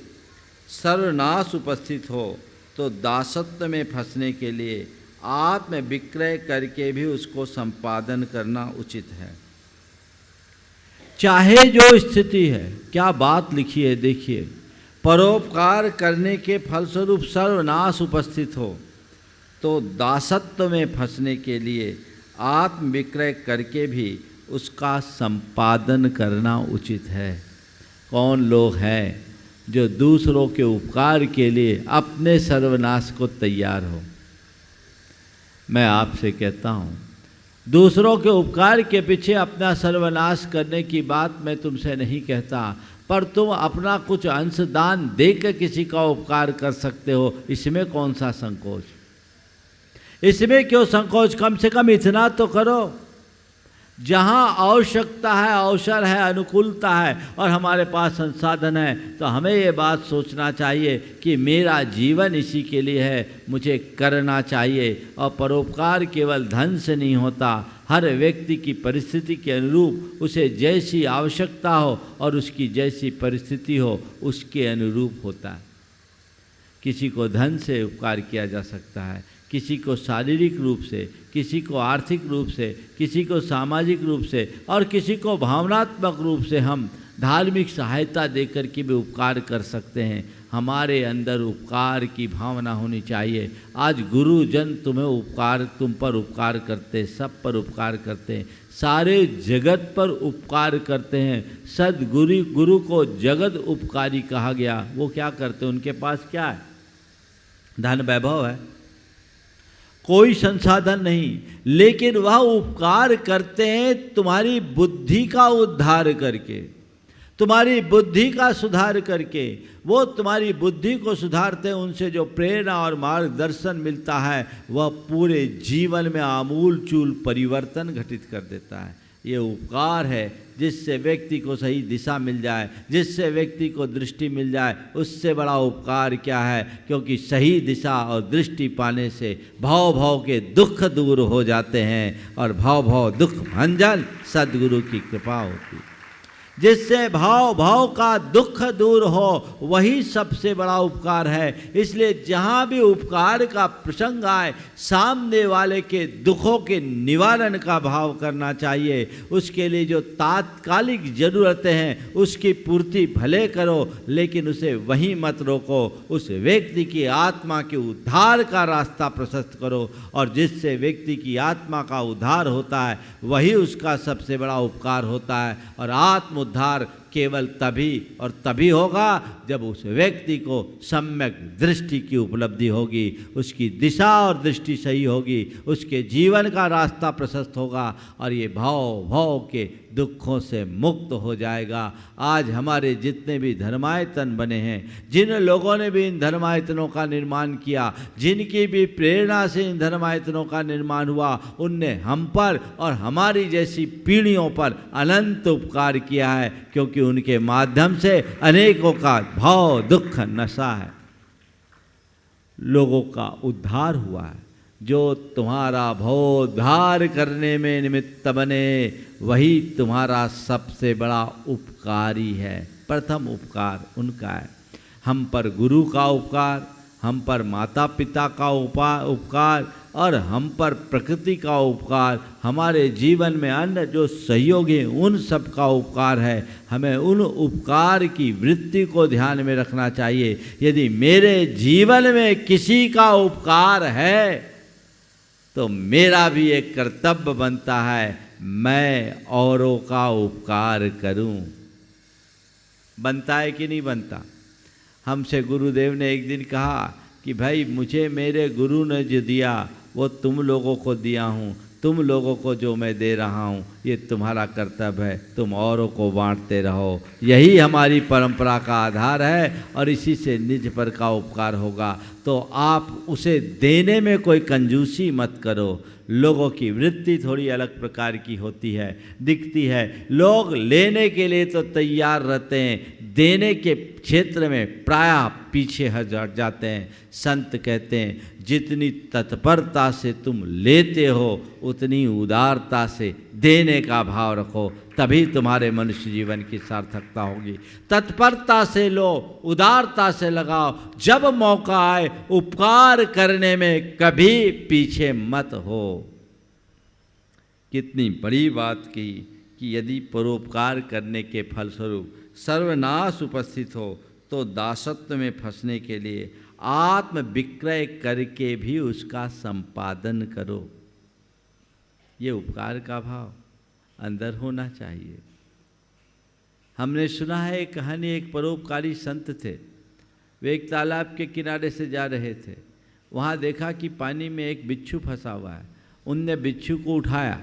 सर्वनाश उपस्थित हो तो दासत्व में फंसने के लिए आत्म विक्रय करके भी उसको संपादन करना उचित है। चाहे जो स्थिति है, क्या बात लिखी है देखिए, परोपकार करने के फलस्वरूप सर्वनाश उपस्थित हो तो दासत्व में फंसने के लिए आत्म विक्रय करके भी उसका संपादन करना उचित है। कौन लोग हैं जो दूसरों के उपकार के लिए अपने सर्वनाश को तैयार हो? मैं आपसे कहता हूँ, दूसरों के उपकार के पीछे अपना सर्वनाश करने की बात मैं तुमसे नहीं कहता, पर तुम अपना कुछ अंशदान देकर किसी का उपकार कर सकते हो। इसमें कौन सा संकोच? इसमें क्यों संकोच? कम से कम इतना तो करो। जहाँ आवश्यकता है, अवसर है, अनुकूलता है और हमारे पास संसाधन है, तो हमें ये बात सोचना चाहिए कि मेरा जीवन इसी के लिए है, मुझे करना चाहिए। और परोपकार केवल धन से नहीं होता, हर व्यक्ति की परिस्थिति के अनुरूप उसे जैसी आवश्यकता हो और उसकी जैसी परिस्थिति हो उसके अनुरूप होता है। किसी को धन से उपकार किया जा सकता है, किसी को शारीरिक रूप से, किसी को आर्थिक रूप से, किसी को सामाजिक रूप से और किसी को भावनात्मक रूप से हम धार्मिक सहायता देकर के भी उपकार कर सकते हैं। हमारे अंदर उपकार की भावना होनी चाहिए। आज गुरुजन तुम पर उपकार करते, सब पर उपकार करते हैं, सारे जगत पर उपकार करते हैं। गुरु को जगत उपकारी कहा गया। वो क्या करते हैं? उनके पास क्या है? धन वैभव है, कोई संसाधन नहीं, लेकिन वह उपकार करते हैं तुम्हारी बुद्धि का उद्धार करके, तुम्हारी बुद्धि का सुधार करके। वो तुम्हारी बुद्धि को सुधारते हैं, उनसे जो प्रेरणा और मार्गदर्शन मिलता है वह पूरे जीवन में आमूल चूल परिवर्तन घटित कर देता है। ये उपकार है जिससे व्यक्ति को सही दिशा मिल जाए, जिससे व्यक्ति को दृष्टि मिल जाए, उससे बड़ा उपकार क्या है? क्योंकि सही दिशा और दृष्टि पाने से भाव के दुख दूर हो जाते हैं और भाव दुख भंजन सद्गुरु की कृपा होती है। जिससे भाव का दुख दूर हो वही सबसे बड़ा उपकार है। इसलिए जहाँ भी उपकार का प्रसंग आए, सामने वाले के दुखों के निवारण का भाव करना चाहिए। उसके लिए जो तात्कालिक ज़रूरतें हैं उसकी पूर्ति भले करो, लेकिन उसे वहीं मत रोको। उस व्यक्ति की आत्मा के उद्धार का रास्ता प्रशस्त करो, और जिससे व्यक्ति की आत्मा का उद्धार होता है वही उसका सबसे बड़ा उपकार होता है। और आत्म उद्धार केवल तभी और तभी होगा जब उस व्यक्ति को सम्यक दृष्टि की उपलब्धि होगी, उसकी दिशा और दृष्टि सही होगी, उसके जीवन का रास्ता प्रशस्त होगा और ये भाव के दुखों से मुक्त हो जाएगा। आज हमारे जितने भी धर्मायतन बने हैं, जिन लोगों ने भी इन धर्मायतनों का निर्माण किया, जिनकी भी प्रेरणा से इन धर्मायतनों का निर्माण हुआ, उनने हम पर और हमारी जैसी पीढ़ियों पर अनंत उपकार किया है, क्योंकि उनके माध्यम से अनेकों का भाव दुख नशा है, लोगों का उद्धार हुआ है। जो तुम्हारा भवोद्धार करने में निमित्त बने वही तुम्हारा सबसे बड़ा उपकारी है। प्रथम उपकार उनका है। हम पर गुरु का उपकार, हम पर माता पिता का उपकार और हम पर प्रकृति का उपकार, हमारे जीवन में अन्य जो सहयोगी हैं उन सब का उपकार है। हमें उन उपकार की वृत्ति को ध्यान में रखना चाहिए। यदि मेरे जीवन में किसी का उपकार है तो मेरा भी एक कर्तव्य बनता है, मैं औरों का उपकार करूं। बनता है कि नहीं बनता? हमसे गुरुदेव ने एक दिन कहा कि भाई मुझे मेरे गुरु ने जो दिया वो तुम लोगों को दिया हूँ, तुम लोगों को जो मैं दे रहा हूँ ये तुम्हारा कर्तव्य है, तुम औरों को बांटते रहो। यही हमारी परंपरा का आधार है और इसी से निज पर का उपकार होगा। तो आप उसे देने में कोई कंजूसी मत करो। लोगों की वृत्ति थोड़ी अलग प्रकार की होती है, दिखती है। लोग लेने के लिए तो तैयार रहते हैं, देने के क्षेत्र में प्रायः पीछे हट जाते हैं। संत कहते हैं जितनी तत्परता से तुम लेते हो उतनी उदारता से देने का भाव रखो, तभी तुम्हारे मनुष्य जीवन की सार्थकता होगी। तत्परता से लो, उदारता से लगाओ। जब मौका आए उपकार करने में कभी पीछे मत हो। कितनी बड़ी बात की कि यदि परोपकार करने के फलस्वरूप सर्वनाश उपस्थित हो तो दासत्व में फंसने के लिए आत्म विक्रय करके भी उसका संपादन करो। ये उपकार का भाव अंदर होना चाहिए। हमने सुना है एक कहानी, एक परोपकारी संत थे। वे एक तालाब के किनारे से जा रहे थे। वहाँ देखा कि पानी में एक बिच्छू फंसा हुआ है। उनने बिच्छू को उठाया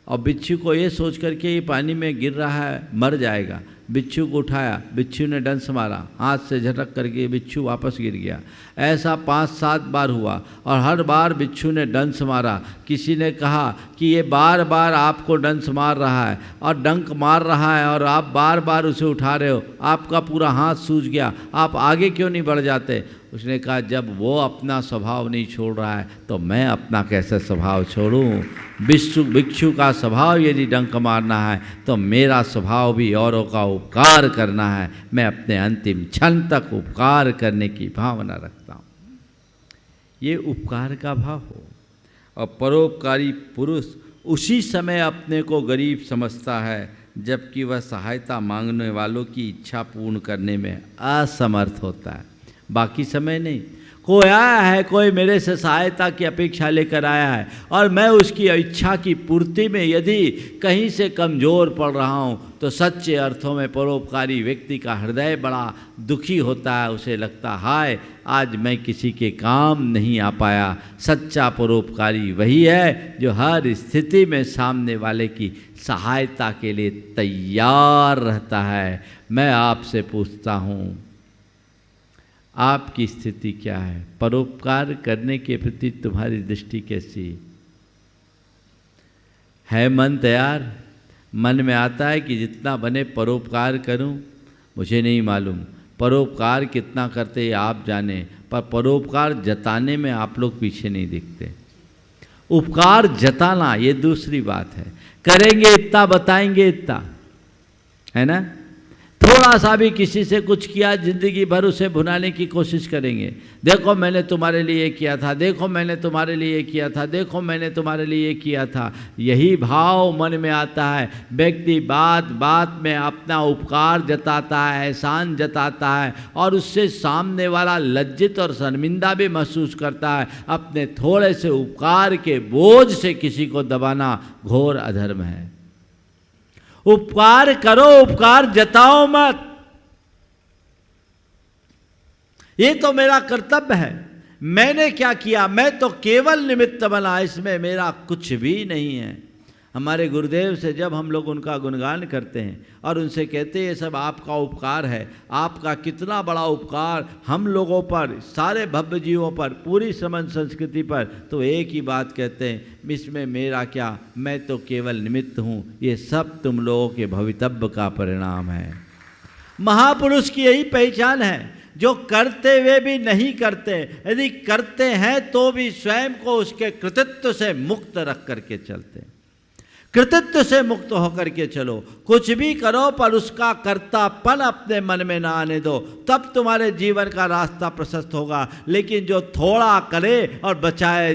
और बिच्छू को ये सोच करके ये पानी में गिर रहा है, मर जाएगा। बिच्छू को उठाया, बिच्छू ने डंस मारा, हाथ से झटक करके बिच्छू वापस गिर गया। ऐसा 5-7 बार हुआ और हर बार बिच्छू ने डंस मारा। किसी ने कहा कि ये बार बार आपको डंस मार रहा है और डंक मार रहा है और आप बार बार उसे उठा रहे हो, आपका पूरा हाथ सूज गया, आप आगे क्यों नहीं बढ़ जाते? उसने कहा जब वो अपना स्वभाव नहीं छोड़ रहा है तो मैं अपना कैसे स्वभाव छोड़ूं? भिक्षु का स्वभाव यदि डंक मारना है तो मेरा स्वभाव भी औरों का उपकार करना है। मैं अपने अंतिम क्षण तक उपकार करने की भावना रखता हूँ। ये उपकार का भाव हो। और परोपकारी पुरुष उसी समय अपने को गरीब समझता है जबकि वह सहायता मांगने वालों की इच्छा पूर्ण करने में असमर्थ होता है। बाकी समय नहीं। कोई आया है, कोई मेरे से सहायता की अपेक्षा लेकर आया है और मैं उसकी इच्छा की पूर्ति में यदि कहीं से कमज़ोर पड़ रहा हूँ तो सच्चे अर्थों में परोपकारी व्यक्ति का हृदय बड़ा दुखी होता है। उसे लगता हाय आज मैं किसी के काम नहीं आ पाया। सच्चा परोपकारी वही है जो हर स्थिति में सामने वाले की सहायता के लिए तैयार रहता है। मैं आपसे पूछता हूँ, आपकी स्थिति क्या है? परोपकार करने के प्रति तुम्हारी दृष्टि कैसी है? मन तैयार? मन में आता है कि जितना बने परोपकार करूं? मुझे नहीं मालूम परोपकार कितना करते आप जाने, पर परोपकार जताने में आप लोग पीछे नहीं दिखते। उपकार जताना ये दूसरी बात है। करेंगे इतना, बताएंगे इतना, है ना? थोड़ा सा भी किसी से कुछ किया, जिंदगी भर उसे भुनाने की कोशिश करेंगे। देखो मैंने तुम्हारे लिए किया था, देखो मैंने तुम्हारे लिए किया था, देखो मैंने तुम्हारे लिए किया था। यही भाव मन में आता है। व्यक्ति बात बात में अपना उपकार जताता है, एहसान जताता है और उससे सामने वाला लज्जित और शर्मिंदा भी महसूस करता है। अपने थोड़े से उपकार के बोझ से किसी को दबाना घोर अधर्म है। उपकार करो, उपकार जताओ मत। ये तो मेरा कर्तव्य है। मैंने क्या किया? मैं तो केवल निमित्त बना, इसमें मेरा कुछ भी नहीं है। हमारे गुरुदेव से जब हम लोग उनका गुणगान करते हैं और उनसे कहते हैं ये सब आपका उपकार है, आपका कितना बड़ा उपकार हम लोगों पर, सारे भव्य जीवों पर, पूरी समन संस्कृति पर, तो एक ही बात कहते हैं, इसमें मेरा क्या, मैं तो केवल निमित्त हूँ। ये सब तुम लोगों के भवितव्य का परिणाम है। महापुरुष की यही पहचान है, जो करते हुए भी नहीं करते, यदि करते हैं तो भी स्वयं को उसके कृतित्व से मुक्त रख करके चलते। कृतित्व से मुक्त होकर के चलो, कुछ भी करो पर उसका कर्तापन अपने मन में ना आने दो, तब तुम्हारे जीवन का रास्ता प्रशस्त होगा। लेकिन जो थोड़ा करे और बताए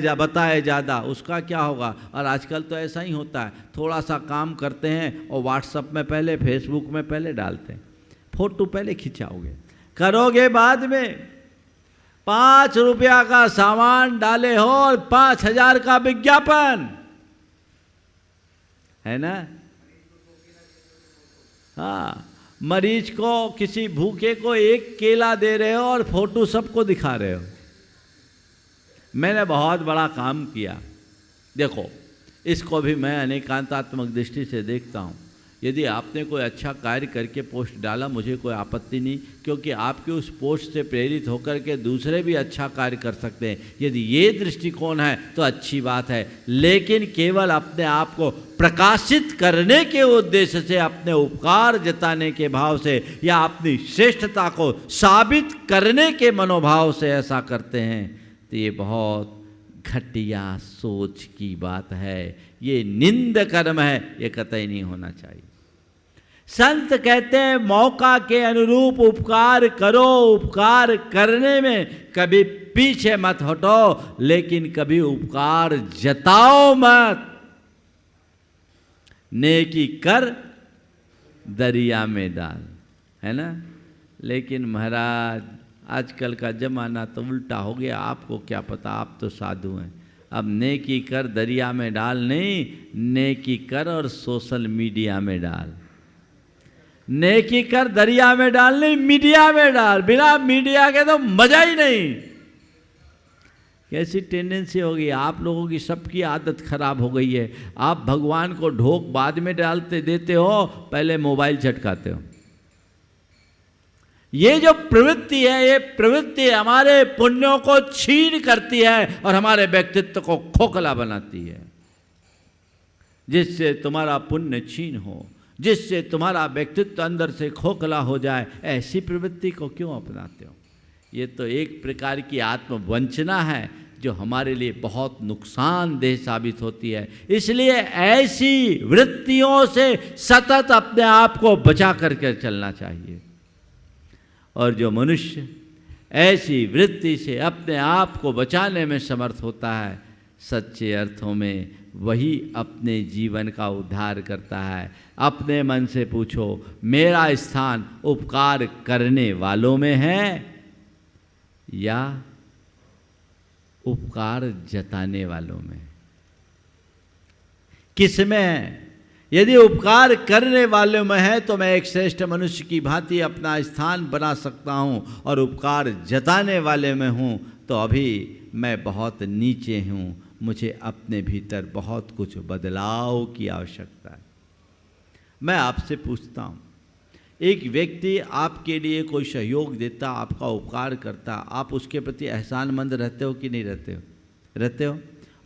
ज़्यादा, उसका क्या होगा? और आजकल तो ऐसा ही होता है, थोड़ा सा काम करते हैं और व्हाट्सएप में पहले, फेसबुक में पहले डालते हैं, फोटो पहले खिंचाओगे, करोगे बाद में। 5 रुपया का सामान डाले हो और 5000 का विज्ञापन, है ना? हाँ, मरीज को, किसी भूखे को 1 केला दे रहे हो और फोटो सबको दिखा रहे हो। मैंने बहुत बड़ा काम किया। देखो, इसको भी मैं अनेकांतात्मक दृष्टि से देखता हूँ। यदि आपने कोई अच्छा कार्य करके पोस्ट डाला, मुझे कोई आपत्ति नहीं, क्योंकि आपके उस पोस्ट से प्रेरित होकर के दूसरे भी अच्छा कार्य कर सकते हैं। यदि ये दृष्टिकोण है तो अच्छी बात है, लेकिन केवल अपने आप को प्रकाशित करने के उद्देश्य से, अपने उपकार जताने के भाव से या अपनी श्रेष्ठता को साबित करने के मनोभाव से ऐसा करते हैं, तो ये बहुत घटिया सोच की बात है। ये निंद कर्म है, ये कतई नहीं होना चाहिए। संत कहते हैं मौका के अनुरूप उपकार करो, उपकार करने में कभी पीछे मत हटो, लेकिन कभी उपकार जताओ मत। नेकी कर दरिया में डाल, है ना? लेकिन महाराज आजकल का जमाना तो उल्टा हो गया। आपको क्या पता, आप तो साधु हैं। अब नेकी कर दरिया में डाल नहीं, नेकी कर और सोशल मीडिया में डाल। नेकी कर दरिया में डाल नहीं, मीडिया में डाल। बिना मीडिया के तो मजा ही नहीं। कैसी टेंडेंसी हो गई, आप लोगों की सबकी आदत खराब हो गई है। आप भगवान को ढोक बाद में डालते देते हो, पहले मोबाइल झटकाते हो। ये जो प्रवृत्ति है, ये प्रवृत्ति हमारे पुण्यों को छीन करती है और हमारे व्यक्तित्व को खोखला बनाती है। जिससे तुम्हारा पुण्य छीन हो, जिससे तुम्हारा व्यक्तित्व अंदर से खोखला हो जाए, ऐसी प्रवृत्ति को क्यों अपनाते हो? ये तो एक प्रकार की आत्मवंचना है जो हमारे लिए बहुत नुकसानदेह साबित होती है। इसलिए ऐसी वृत्तियों से सतत अपने आप को बचा करके चलना चाहिए। और जो मनुष्य ऐसी वृत्ति से अपने आप को बचाने में समर्थ होता है, सच्चे अर्थों में वही अपने जीवन का उद्धार करता है। अपने मन से पूछो, मेरा स्थान उपकार करने वालों में है या उपकार जताने वालों में? किस में है? यदि उपकार करने वालों में है तो मैं एक श्रेष्ठ मनुष्य की भांति अपना स्थान बना सकता हूँ, और उपकार जताने वाले में हूँ तो अभी मैं बहुत नीचे हूँ। मुझे अपने भीतर बहुत कुछ बदलाव की आवश्यकता है। मैं आपसे पूछता हूँ, एक व्यक्ति आपके लिए कोई सहयोग देता, आपका उपकार करता, आप उसके प्रति एहसानमंद रहते हो कि नहीं रहते हो? रहते हो।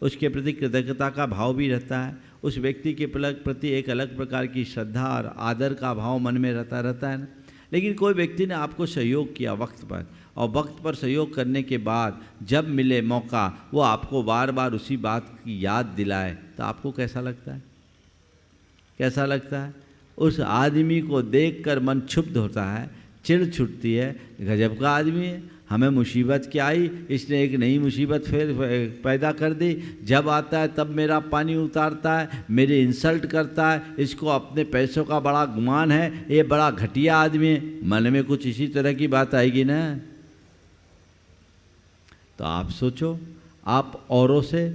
उसके प्रति कृतज्ञता का भाव भी रहता है। उस व्यक्ति के प्रति एक अलग प्रकार की श्रद्धा और आदर का भाव मन में रहता है ना। लेकिन कोई व्यक्ति ने आपको सहयोग किया वक्त पर, और वक्त पर सहयोग करने के बाद जब मिले मौका वो आपको बार बार उसी बात की याद दिलाए, तो आपको कैसा लगता है? कैसा लगता है? उस आदमी को देखकर मन क्षुब्ध होता है, चिढ़ छूटती है। गजब का आदमी है, हमें मुसीबत क्या आई, इसने एक नई मुसीबत फिर पैदा कर दी। जब आता है तब मेरा पानी उतारता है, मेरी इंसल्ट करता है, इसको अपने पैसों का बड़ा गुमान है, ये बड़ा घटिया आदमी है। मन में कुछ इसी तरह की बात आएगी ना। तो आप सोचो, आप औरों से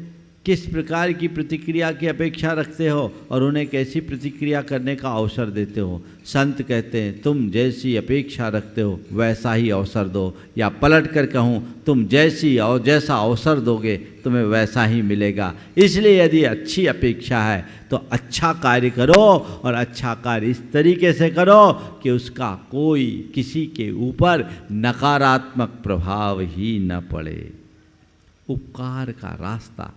किस प्रकार की प्रतिक्रिया की अपेक्षा रखते हो और उन्हें कैसी प्रतिक्रिया करने का अवसर देते हो। संत कहते हैं तुम जैसी अपेक्षा रखते हो वैसा ही अवसर दो, या पलट कर कहूँ तुम जैसा अवसर दोगे तुम्हें वैसा ही मिलेगा। इसलिए यदि अच्छी अपेक्षा है तो अच्छा कार्य करो, और अच्छा कार्य इस तरीके से करो कि उसका कोई किसी के ऊपर नकारात्मक प्रभाव ही न पड़े। उपकार का रास्ता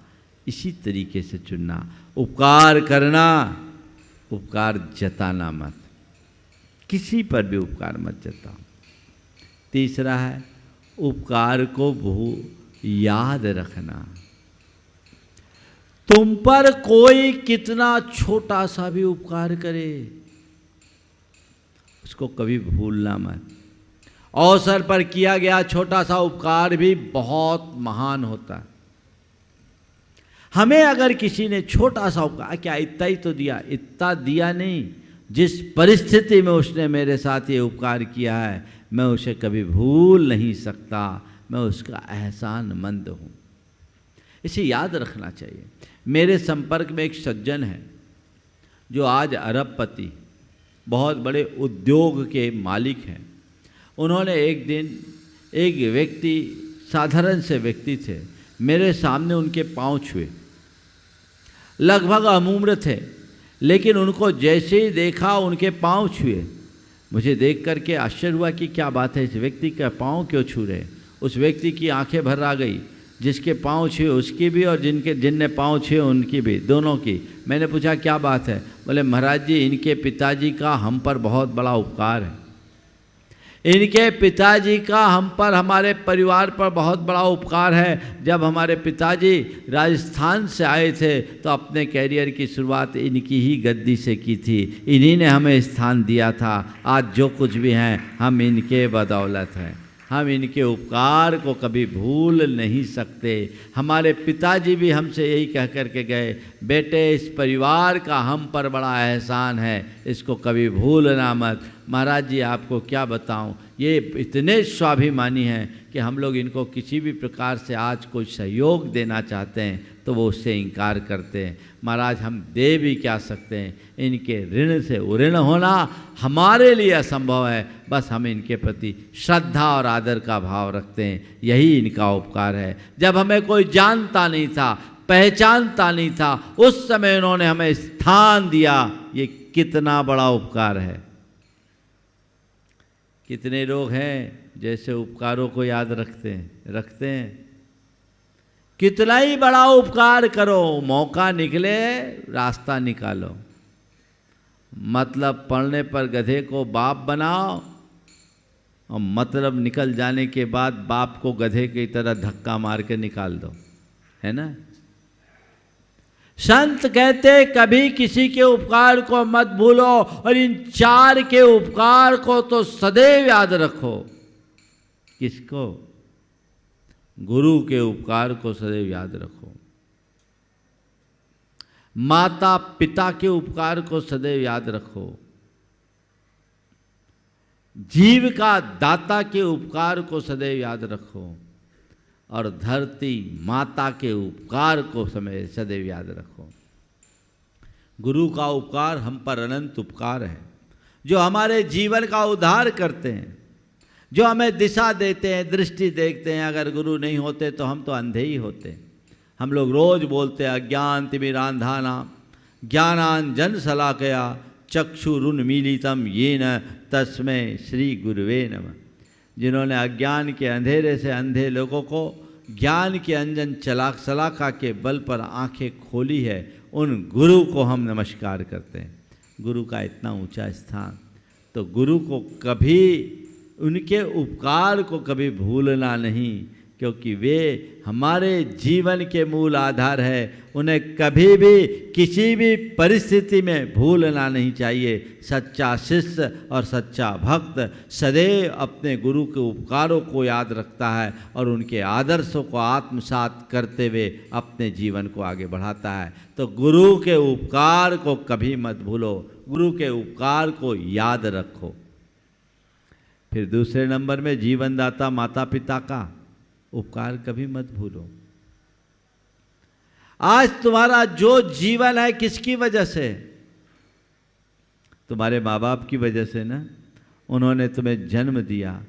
इसी तरीके से चुनना। उपकार करना, उपकार जताना मत, किसी पर भी उपकार मत जताओ। तीसरा है उपकार को याद रखना। तुम पर कोई कितना छोटा सा भी उपकार करे उसको कभी भूलना मत। अवसर पर किया गया छोटा सा उपकार भी बहुत महान होता है। हमें अगर किसी ने छोटा सा उपकार, क्या इतना ही तो दिया, इतना दिया नहीं, जिस परिस्थिति में उसने मेरे साथ ये उपकार किया है मैं उसे कभी भूल नहीं सकता, मैं उसका एहसानमंद हूँ। इसे याद रखना चाहिए। मेरे संपर्क में एक सज्जन है जो आज अरबपति, बहुत बड़े उद्योग के मालिक हैं। उन्होंने एक दिन एक व्यक्ति, साधारण से व्यक्ति थे, मेरे सामने उनके पाँव छुए। लगभग अमूम्र थे, लेकिन उनको जैसे ही देखा उनके पाँव छुए। मुझे देख करके आश्चर्य हुआ कि क्या बात है, इस व्यक्ति का पाँव क्यों छू रहे। उस व्यक्ति की आंखें भर आ गई, जिसके पाँव छुए उसकी भी और जिनने पाँव छुए उनकी भी, दोनों की। मैंने पूछा क्या बात है। बोले महाराज जी इनके पिताजी का हम पर बहुत बड़ा उपकार है। इनके पिताजी का हम पर, हमारे परिवार पर बहुत बड़ा उपकार है। जब हमारे पिताजी राजस्थान से आए थे तो अपने कैरियर की शुरुआत इनकी ही गद्दी से की थी। इन्हीं ने हमें स्थान दिया था। आज जो कुछ भी हैं हम इनके बदौलत हैं। हम इनके उपकार को कभी भूल नहीं सकते। हमारे पिताजी भी हमसे यही कह कर के गए, बेटे इस परिवार का हम पर बड़ा एहसान है, इसको कभी भूलना मत। महाराज जी आपको क्या बताऊं, ये इतने स्वाभिमानी हैं कि हम लोग इनको किसी भी प्रकार से आज कोई सहयोग देना चाहते हैं तो वो उससे इनकार करते हैं। महाराज हम दे भी क्या सकते हैं, इनके ऋण से उऋण होना हमारे लिए असंभव है। बस हम इनके प्रति श्रद्धा और आदर का भाव रखते हैं, यही इनका उपकार है। जब हमें कोई जानता नहीं था, पहचानता नहीं था, उस समय उन्होंने हमें स्थान दिया, ये कितना बड़ा उपकार है। कितने लोग हैं जैसे उपकारों को याद रखते हैं। कितना ही बड़ा उपकार करो, मौका निकले रास्ता निकालो। मतलब पढ़ने पर गधे को बाप बनाओ और मतलब निकल जाने के बाद बाप को गधे की तरह धक्का मार के निकाल दो, है ना। संत कहते कभी किसी के उपकार को मत भूलो, और इन चार के उपकार को तो सदैव याद रखो। किसको? गुरु के उपकार को सदैव याद रखो। माता पिता के उपकार को सदैव याद रखो। जीव का दाता के उपकार को सदैव याद रखो, और धरती माता के उपकार को सदैव याद रखो। गुरु का उपकार हम पर अनंत उपकार है, जो हमारे जीवन का उद्धार करते हैं, जो हमें दिशा देते हैं, दृष्टि देखते हैं। अगर गुरु नहीं होते तो हम तो अंधे ही होते। हम लोग रोज बोलते हैं अज्ञान तिमिरांधाना ज्ञानांजन शलाकया चक्षुरुन्मीलितम येन तस्मै श्री गुरुवे नमः। जिन्होंने अज्ञान के अंधेरे से अंधे लोगों को ज्ञान के अंजन शलाका के बल पर आंखें खोली है, उन गुरु को हम नमस्कार करते हैं। गुरु का इतना ऊंचा स्थान, तो गुरु को कभी, उनके उपकार को कभी भूलना नहीं, क्योंकि वे हमारे जीवन के मूल आधार है। उन्हें कभी भी किसी भी परिस्थिति में भूलना नहीं चाहिए। सच्चा शिष्य और सच्चा भक्त सदैव अपने गुरु के उपकारों को याद रखता है और उनके आदर्शों को आत्मसात करते हुए अपने जीवन को आगे बढ़ाता है। तो गुरु के उपकार को कभी मत भूलो, गुरु के उपकार को याद रखो। फिर दूसरे नंबर में जीवनदाता माता पिता का उपकार कभी मत भूलो। आज तुम्हारा जो जीवन है किसकी वजह से? तुम्हारे माँ बाप की वजह से ना। उन्होंने तुम्हें जन्म दिया,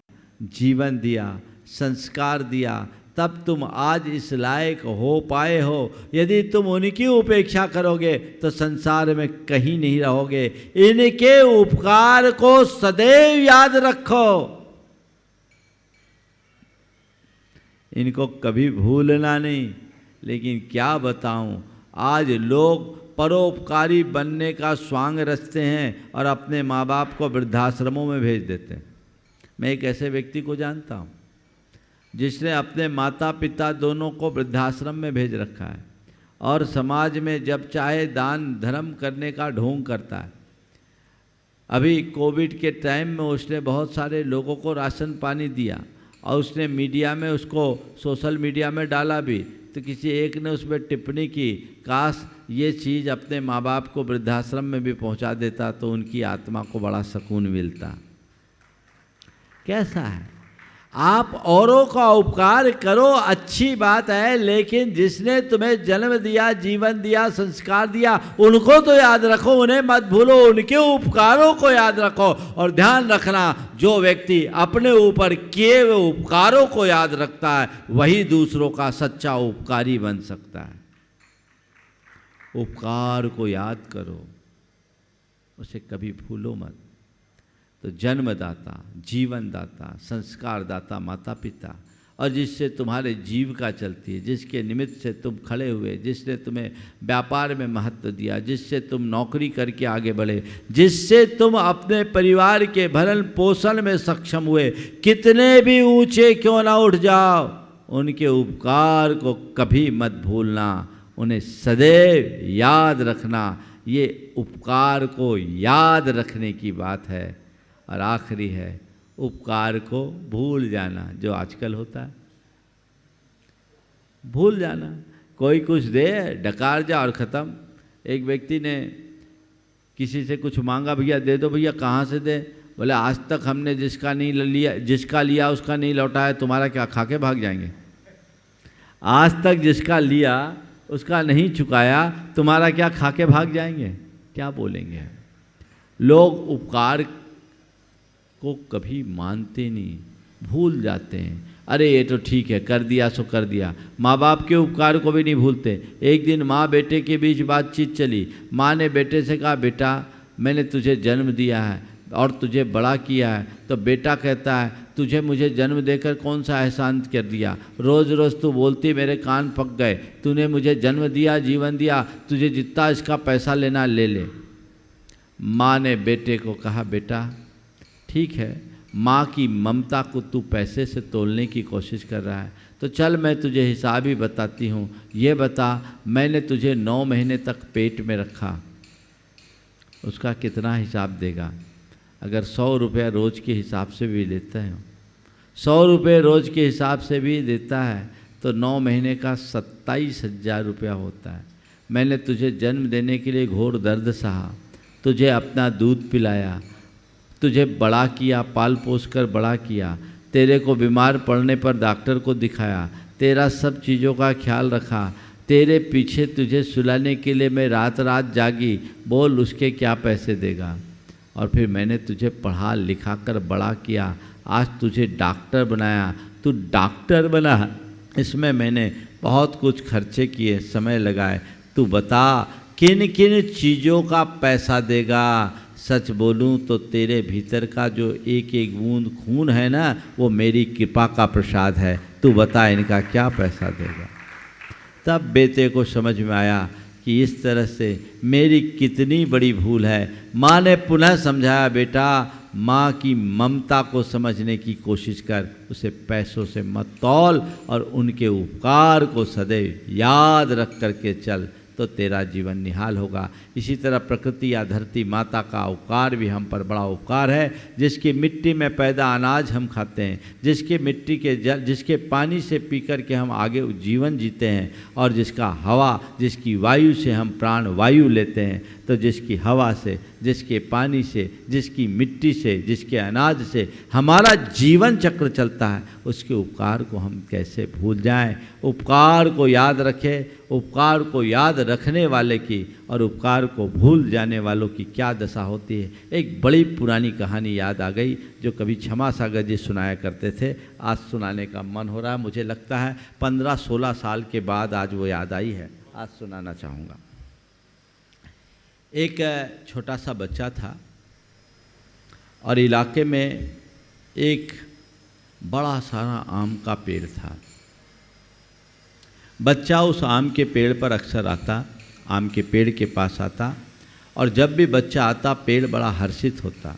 जीवन दिया, संस्कार दिया, तब तुम आज इस लायक हो पाए हो। यदि तुम उनकी उपेक्षा करोगे तो संसार में कहीं नहीं रहोगे। इनके उपकार को सदैव याद रखो, इनको कभी भूलना नहीं। लेकिन क्या बताऊं, आज लोग परोपकारी बनने का स्वांग रचते हैं और अपने माँ बाप को वृद्धाश्रमों में भेज देते हैं। मैं एक ऐसे व्यक्ति को जानता हूँ जिसने अपने माता पिता दोनों को वृद्धाश्रम में भेज रखा है और समाज में जब चाहे दान धर्म करने का ढोंग करता है। अभी कोविड के टाइम में उसने बहुत सारे लोगों को राशन पानी दिया और उसने मीडिया में उसको सोशल मीडिया में डाला भी, तो किसी एक ने उसमें टिप्पणी की, काश ये चीज़ अपने माँ बाप को वृद्धाश्रम में भी पहुँचा देता तो उनकी आत्मा को बड़ा सुकून मिलता। कैसा है? आप औरों का उपकार करो, अच्छी बात है, लेकिन जिसने तुम्हें जन्म दिया, जीवन दिया, संस्कार दिया, उनको तो याद रखो, उन्हें मत भूलो, उनके उपकारों को याद रखो। और ध्यान रखना, जो व्यक्ति अपने ऊपर किए हुए उपकारों को याद रखता है वही दूसरों का सच्चा उपकारी बन सकता है। उपकार को याद करो, उसे कभी भूलो मत। तो जन्मदाता, जीवनदाता, संस्कारदाता माता पिता, और जिससे तुम्हारे जीविका चलती है, जिसके निमित्त से तुम खड़े हुए, जिसने तुम्हें व्यापार में महत्व दिया, जिससे तुम नौकरी करके आगे बढ़े, जिससे तुम अपने परिवार के भरण पोषण में सक्षम हुए, कितने भी ऊंचे क्यों ना उठ जाओ, उनके उपकार को कभी मत भूलना, उन्हें सदैव याद रखना। ये उपकार को याद रखने की बात है। और आखिरी है, उपकार को भूल जाना, जो आजकल होता है। भूल जाना, कोई कुछ दे, डकार जा और ख़त्म। एक व्यक्ति ने किसी से कुछ मांगा, भैया दे दो, भैया कहाँ से दे? बोले आज तक हमने जिसका लिया उसका नहीं लौटाया, तुम्हारा क्या खा के भाग जाएंगे? आज तक जिसका लिया उसका नहीं चुकाया, तुम्हारा क्या खा के भाग जाएंगे? क्या बोलेंगे? लोग उपकार को कभी मानते नहीं, भूल जाते हैं। अरे ये तो ठीक है, कर दिया सो कर दिया। माँ बाप के उपकार को भी नहीं भूलते। एक दिन माँ बेटे के बीच बातचीत चली। माँ ने बेटे से कहा, बेटा मैंने तुझे जन्म दिया है और तुझे बड़ा किया है। तो बेटा कहता है, तुझे मुझे जन्म देकर कौन सा एहसान कर दिया? रोज़ रोज़ तू बोलती मेरे कान पक गए। तूने मुझे जन्म दिया, जीवन दिया, तुझे जितना इसका पैसा लेना ले ले। माँ ने बेटे को कहा, बेटा ठीक है, माँ की ममता को तू पैसे से तोलने की कोशिश कर रहा है, तो चल मैं तुझे हिसाब ही बताती हूँ। ये बता, मैंने तुझे 9 महीने तक पेट में रखा, उसका कितना हिसाब देगा? अगर 100 रुपया रोज़ के हिसाब से भी लेता है, 100 रुपये रोज़ के हिसाब से भी देता है, तो 9 महीने का 27,000 रुपया होता है। मैंने तुझे जन्म देने के लिए घोर दर्द सहा, तुझे अपना दूध पिलाया, तुझे बड़ा किया, पाल पोस कर बड़ा किया, तेरे को बीमार पड़ने पर डॉक्टर को दिखाया, तेरा सब चीज़ों का ख्याल रखा, तेरे पीछे तुझे सुलाने के लिए मैं रात रात जागी। बोल उसके क्या पैसे देगा? और फिर मैंने तुझे पढ़ा लिखा कर बड़ा किया, आज तुझे डॉक्टर बनाया, तू डॉक्टर बना, इसमें मैंने बहुत कुछ खर्चे किए, समय लगाए। तू बता किन किन चीज़ों का पैसा देगा? सच बोलूं तो तेरे भीतर का जो एक एक बूंद खून है ना, वो मेरी कृपा का प्रसाद है। तू बता इनका क्या पैसा देगा? तब बेटे को समझ में आया कि इस तरह से मेरी कितनी बड़ी भूल है। माँ ने पुनः समझाया, बेटा माँ की ममता को समझने की कोशिश कर, उसे पैसों से मत तौल और उनके उपकार को सदैव याद रख करके चल, तो तेरा जीवन निहाल होगा। इसी तरह प्रकृति या धरती माता का उपकार भी हम पर बड़ा उपकार है। जिसकी मिट्टी में पैदा अनाज हम खाते हैं, जिसके मिट्टी के जल, जिसके पानी से पी कर के हम आगे जीवन जीते हैं, और जिसका हवा, जिसकी वायु से हम प्राण वायु लेते हैं, तो जिसकी हवा से, जिसके पानी से, जिसकी मिट्टी से, जिसके अनाज से हमारा जीवन चक्र चलता है, उसके उपकार को हम कैसे भूल जाएं? उपकार को याद रखें, उपकार को याद रखने वाले की और उपकार को भूल जाने वालों की क्या दशा होती है। एक बड़ी पुरानी कहानी याद आ गई जो कभी क्षमा सागर जी सुनाया करते थे, आज सुनाने का मन हो रहा है। मुझे लगता है 15-16 साल के बाद आज वो याद आई है, आज सुनाना चाहूँगा। एक छोटा सा बच्चा था और इलाके में एक बड़ा सारा आम का पेड़ था। बच्चा उस आम के पेड़ पर अक्सर आता, आम के पेड़ के पास आता, और जब भी बच्चा आता पेड़ बड़ा हर्षित होता।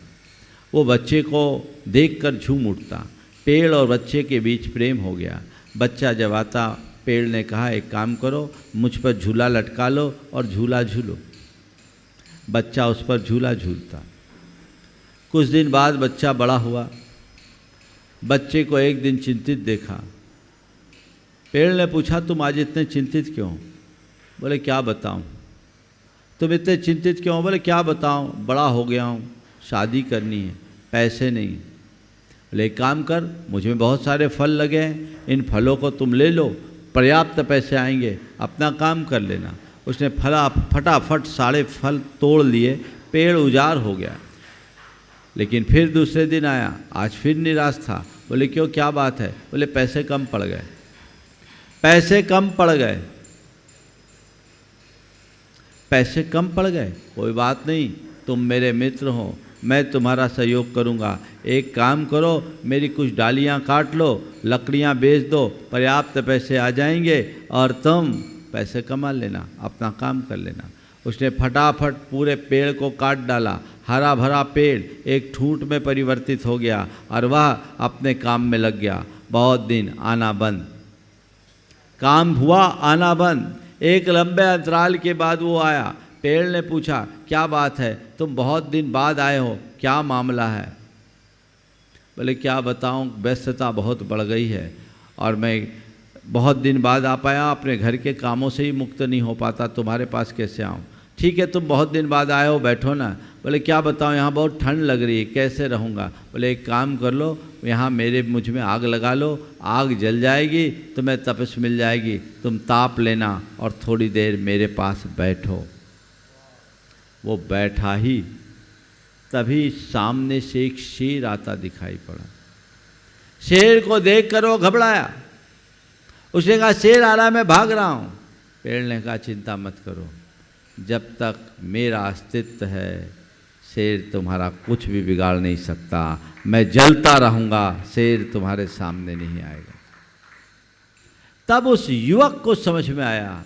वो बच्चे को देखकर झूम उठता। पेड़ और बच्चे के बीच प्रेम हो गया। बच्चा जब आता, पेड़ ने कहा एक काम करो, मुझ पर झूला लटका लो और झूला झूलो। बच्चा उस पर झूला झूलता। कुछ दिन बाद बच्चा बड़ा हुआ। बच्चे को एक दिन चिंतित देखा। पेड़ ने पूछा तुम आज इतने चिंतित क्यों? बोले क्या बताऊं। तुम इतने चिंतित क्यों? बोले क्या बताऊं, बड़ा हो गया हूं, शादी करनी है, पैसे नहीं। बोले एक काम कर, मुझ में बहुत सारे फल लगे हैं, इन फलों को तुम ले लो, पर्याप्त पैसे आएंगे, अपना काम कर लेना। उसने फटाफट सारे फल तोड़ लिए। पेड़ उजाड़ हो गया। लेकिन फिर दूसरे दिन आया, आज फिर निराश था। बोले क्यों, क्या बात है? बोले पैसे कम पड़ गए, पैसे कम पड़ गए, पैसे कम पड़ गए। कोई बात नहीं, तुम मेरे मित्र हो, मैं तुम्हारा सहयोग करूंगा। एक काम करो, मेरी कुछ डालियां काट लो, लकड़ियां बेच दो, पर्याप्त पैसे आ जाएंगे और तुम पैसे कमा लेना, अपना काम कर लेना। उसने फटाफट पूरे पेड़ को काट डाला। हरा भरा पेड़ एक ठूंठ में परिवर्तित हो गया और वह अपने काम में लग गया। बहुत दिन आना बंद, काम हुआ आना बंद। एक लंबे अंतराल के बाद वो आया। पेड़ ने पूछा क्या बात है, तुम बहुत दिन बाद आए हो, क्या मामला है? बोले क्या बताऊं, व्यस्तता बहुत बढ़ गई है और मैं बहुत दिन बाद आ पाया, अपने घर के कामों से ही मुक्त नहीं हो पाता, तुम्हारे पास कैसे आऊँ? ठीक है, तुम बहुत दिन बाद आए हो, बैठो ना। बोले क्या बताऊँ, यहाँ बहुत ठंड लग रही है, कैसे रहूँगा? बोले एक काम कर लो, यहाँ मुझ में आग लगा लो, आग जल जाएगी, तुम्हें तपस मिल जाएगी, तुम ताप लेना और थोड़ी देर मेरे पास बैठो। वो बैठा ही, तभी सामने से एक शेर आता दिखाई पड़ा। शेर को देखकर वो घबराया। उसने कहा शेर आ रहा है, मैं भाग रहा हूँ। पेड़ ने कहा चिंता मत करो, जब तक मेरा अस्तित्व है शेर तुम्हारा कुछ भी बिगाड़ नहीं सकता, मैं जलता रहूँगा, शेर तुम्हारे सामने नहीं आएगा। तब उस युवक को समझ में आया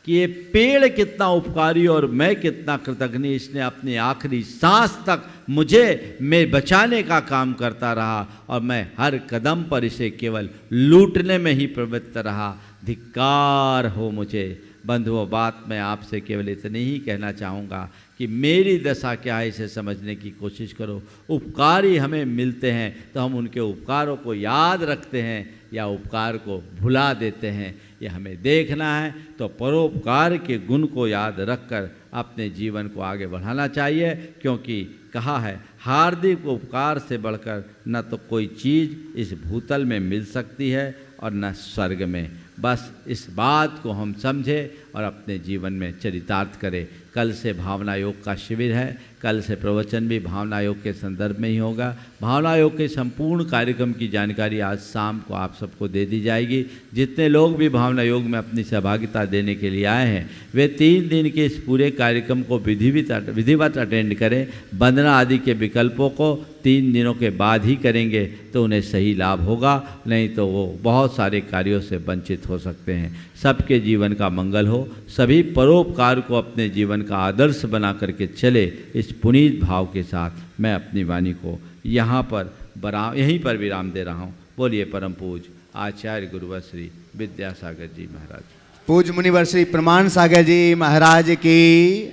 कि ये पेड़ कितना उपकारी और मैं कितना कृतज्ञ। इसने अपनी आखिरी सांस तक मुझे मैं बचाने का काम करता रहा और मैं हर कदम पर इसे केवल लूटने में ही प्रवृत्त रहा। धिक्कार हो मुझे। बंधुओं, बात मैं आपसे केवल इतनी ही कहना चाहूँगा कि मेरी दशा क्या है इसे समझने की कोशिश करो। उपकारी हमें मिलते हैं तो हम उनके उपकारों को याद रखते हैं या उपकार को भुला देते हैं, ये हमें देखना है। तो परोपकार के गुण को याद रखकर अपने जीवन को आगे बढ़ाना चाहिए, क्योंकि कहा है हार्दिक उपकार से बढ़कर न तो कोई चीज़ इस भूतल में मिल सकती है और न स्वर्ग में। बस इस बात को हम समझें और अपने जीवन में चरितार्थ करें। कल से भावना योग का शिविर है, कल से प्रवचन भी भावना योग के संदर्भ में ही होगा। भावना योग के संपूर्ण कार्यक्रम की जानकारी आज शाम को आप सबको दे दी जाएगी। जितने लोग भी भावना योग में अपनी सहभागिता देने के लिए आए हैं वे 3 दिन के इस पूरे कार्यक्रम को विधिवत अटेंड करें। वंदना आदि के विकल्पों को 3 दिनों के बाद ही करेंगे तो उन्हें सही लाभ होगा, नहीं तो वो बहुत सारे कार्यों से वंचित हो सकते हैं। सबके जीवन का मंगल हो, सभी परोपकार को अपने जीवन का आदर्श बना करके चले। इस पुनीत भाव के साथ मैं अपनी वाणी को यहीं पर विराम दे रहा हूँ। बोलिए परम पूज आचार्य गुरुवर श्री विद्यासागर जी महाराज। पूज मुनिवर श्री प्रमाण सागर जी महाराज की।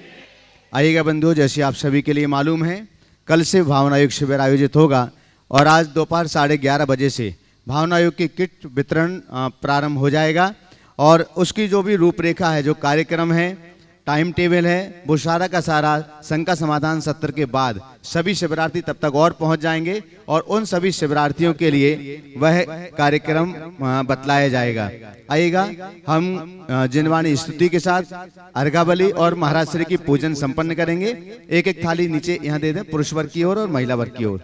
आइएगा बंधुओं, जैसे आप सभी के लिए मालूम है कल से भावना योग शिविर आयोजित होगा और आज दोपहर 11:30 बजे से भावना योग की किट वितरण प्रारंभ हो जाएगा और उसकी जो भी रूपरेखा है, जो कार्यक्रम है, टाइम टेबल है वो सारा का सारा शंका समाधान सत्र के बाद सभी शिविरार्थी तब तक और पहुंच जाएंगे और उन सभी शिविरार्थियों के लिए वह कार्यक्रम बतलाया जाएगा। आइएगा हम जिनवाणी स्तुति के साथ अर्घावली और महाराज श्री की पूजन संपन्न करेंगे। एक एक थाली नीचे यहाँ दे दें, पुरुष वर्ग की ओर और महिला वर्ग की ओर।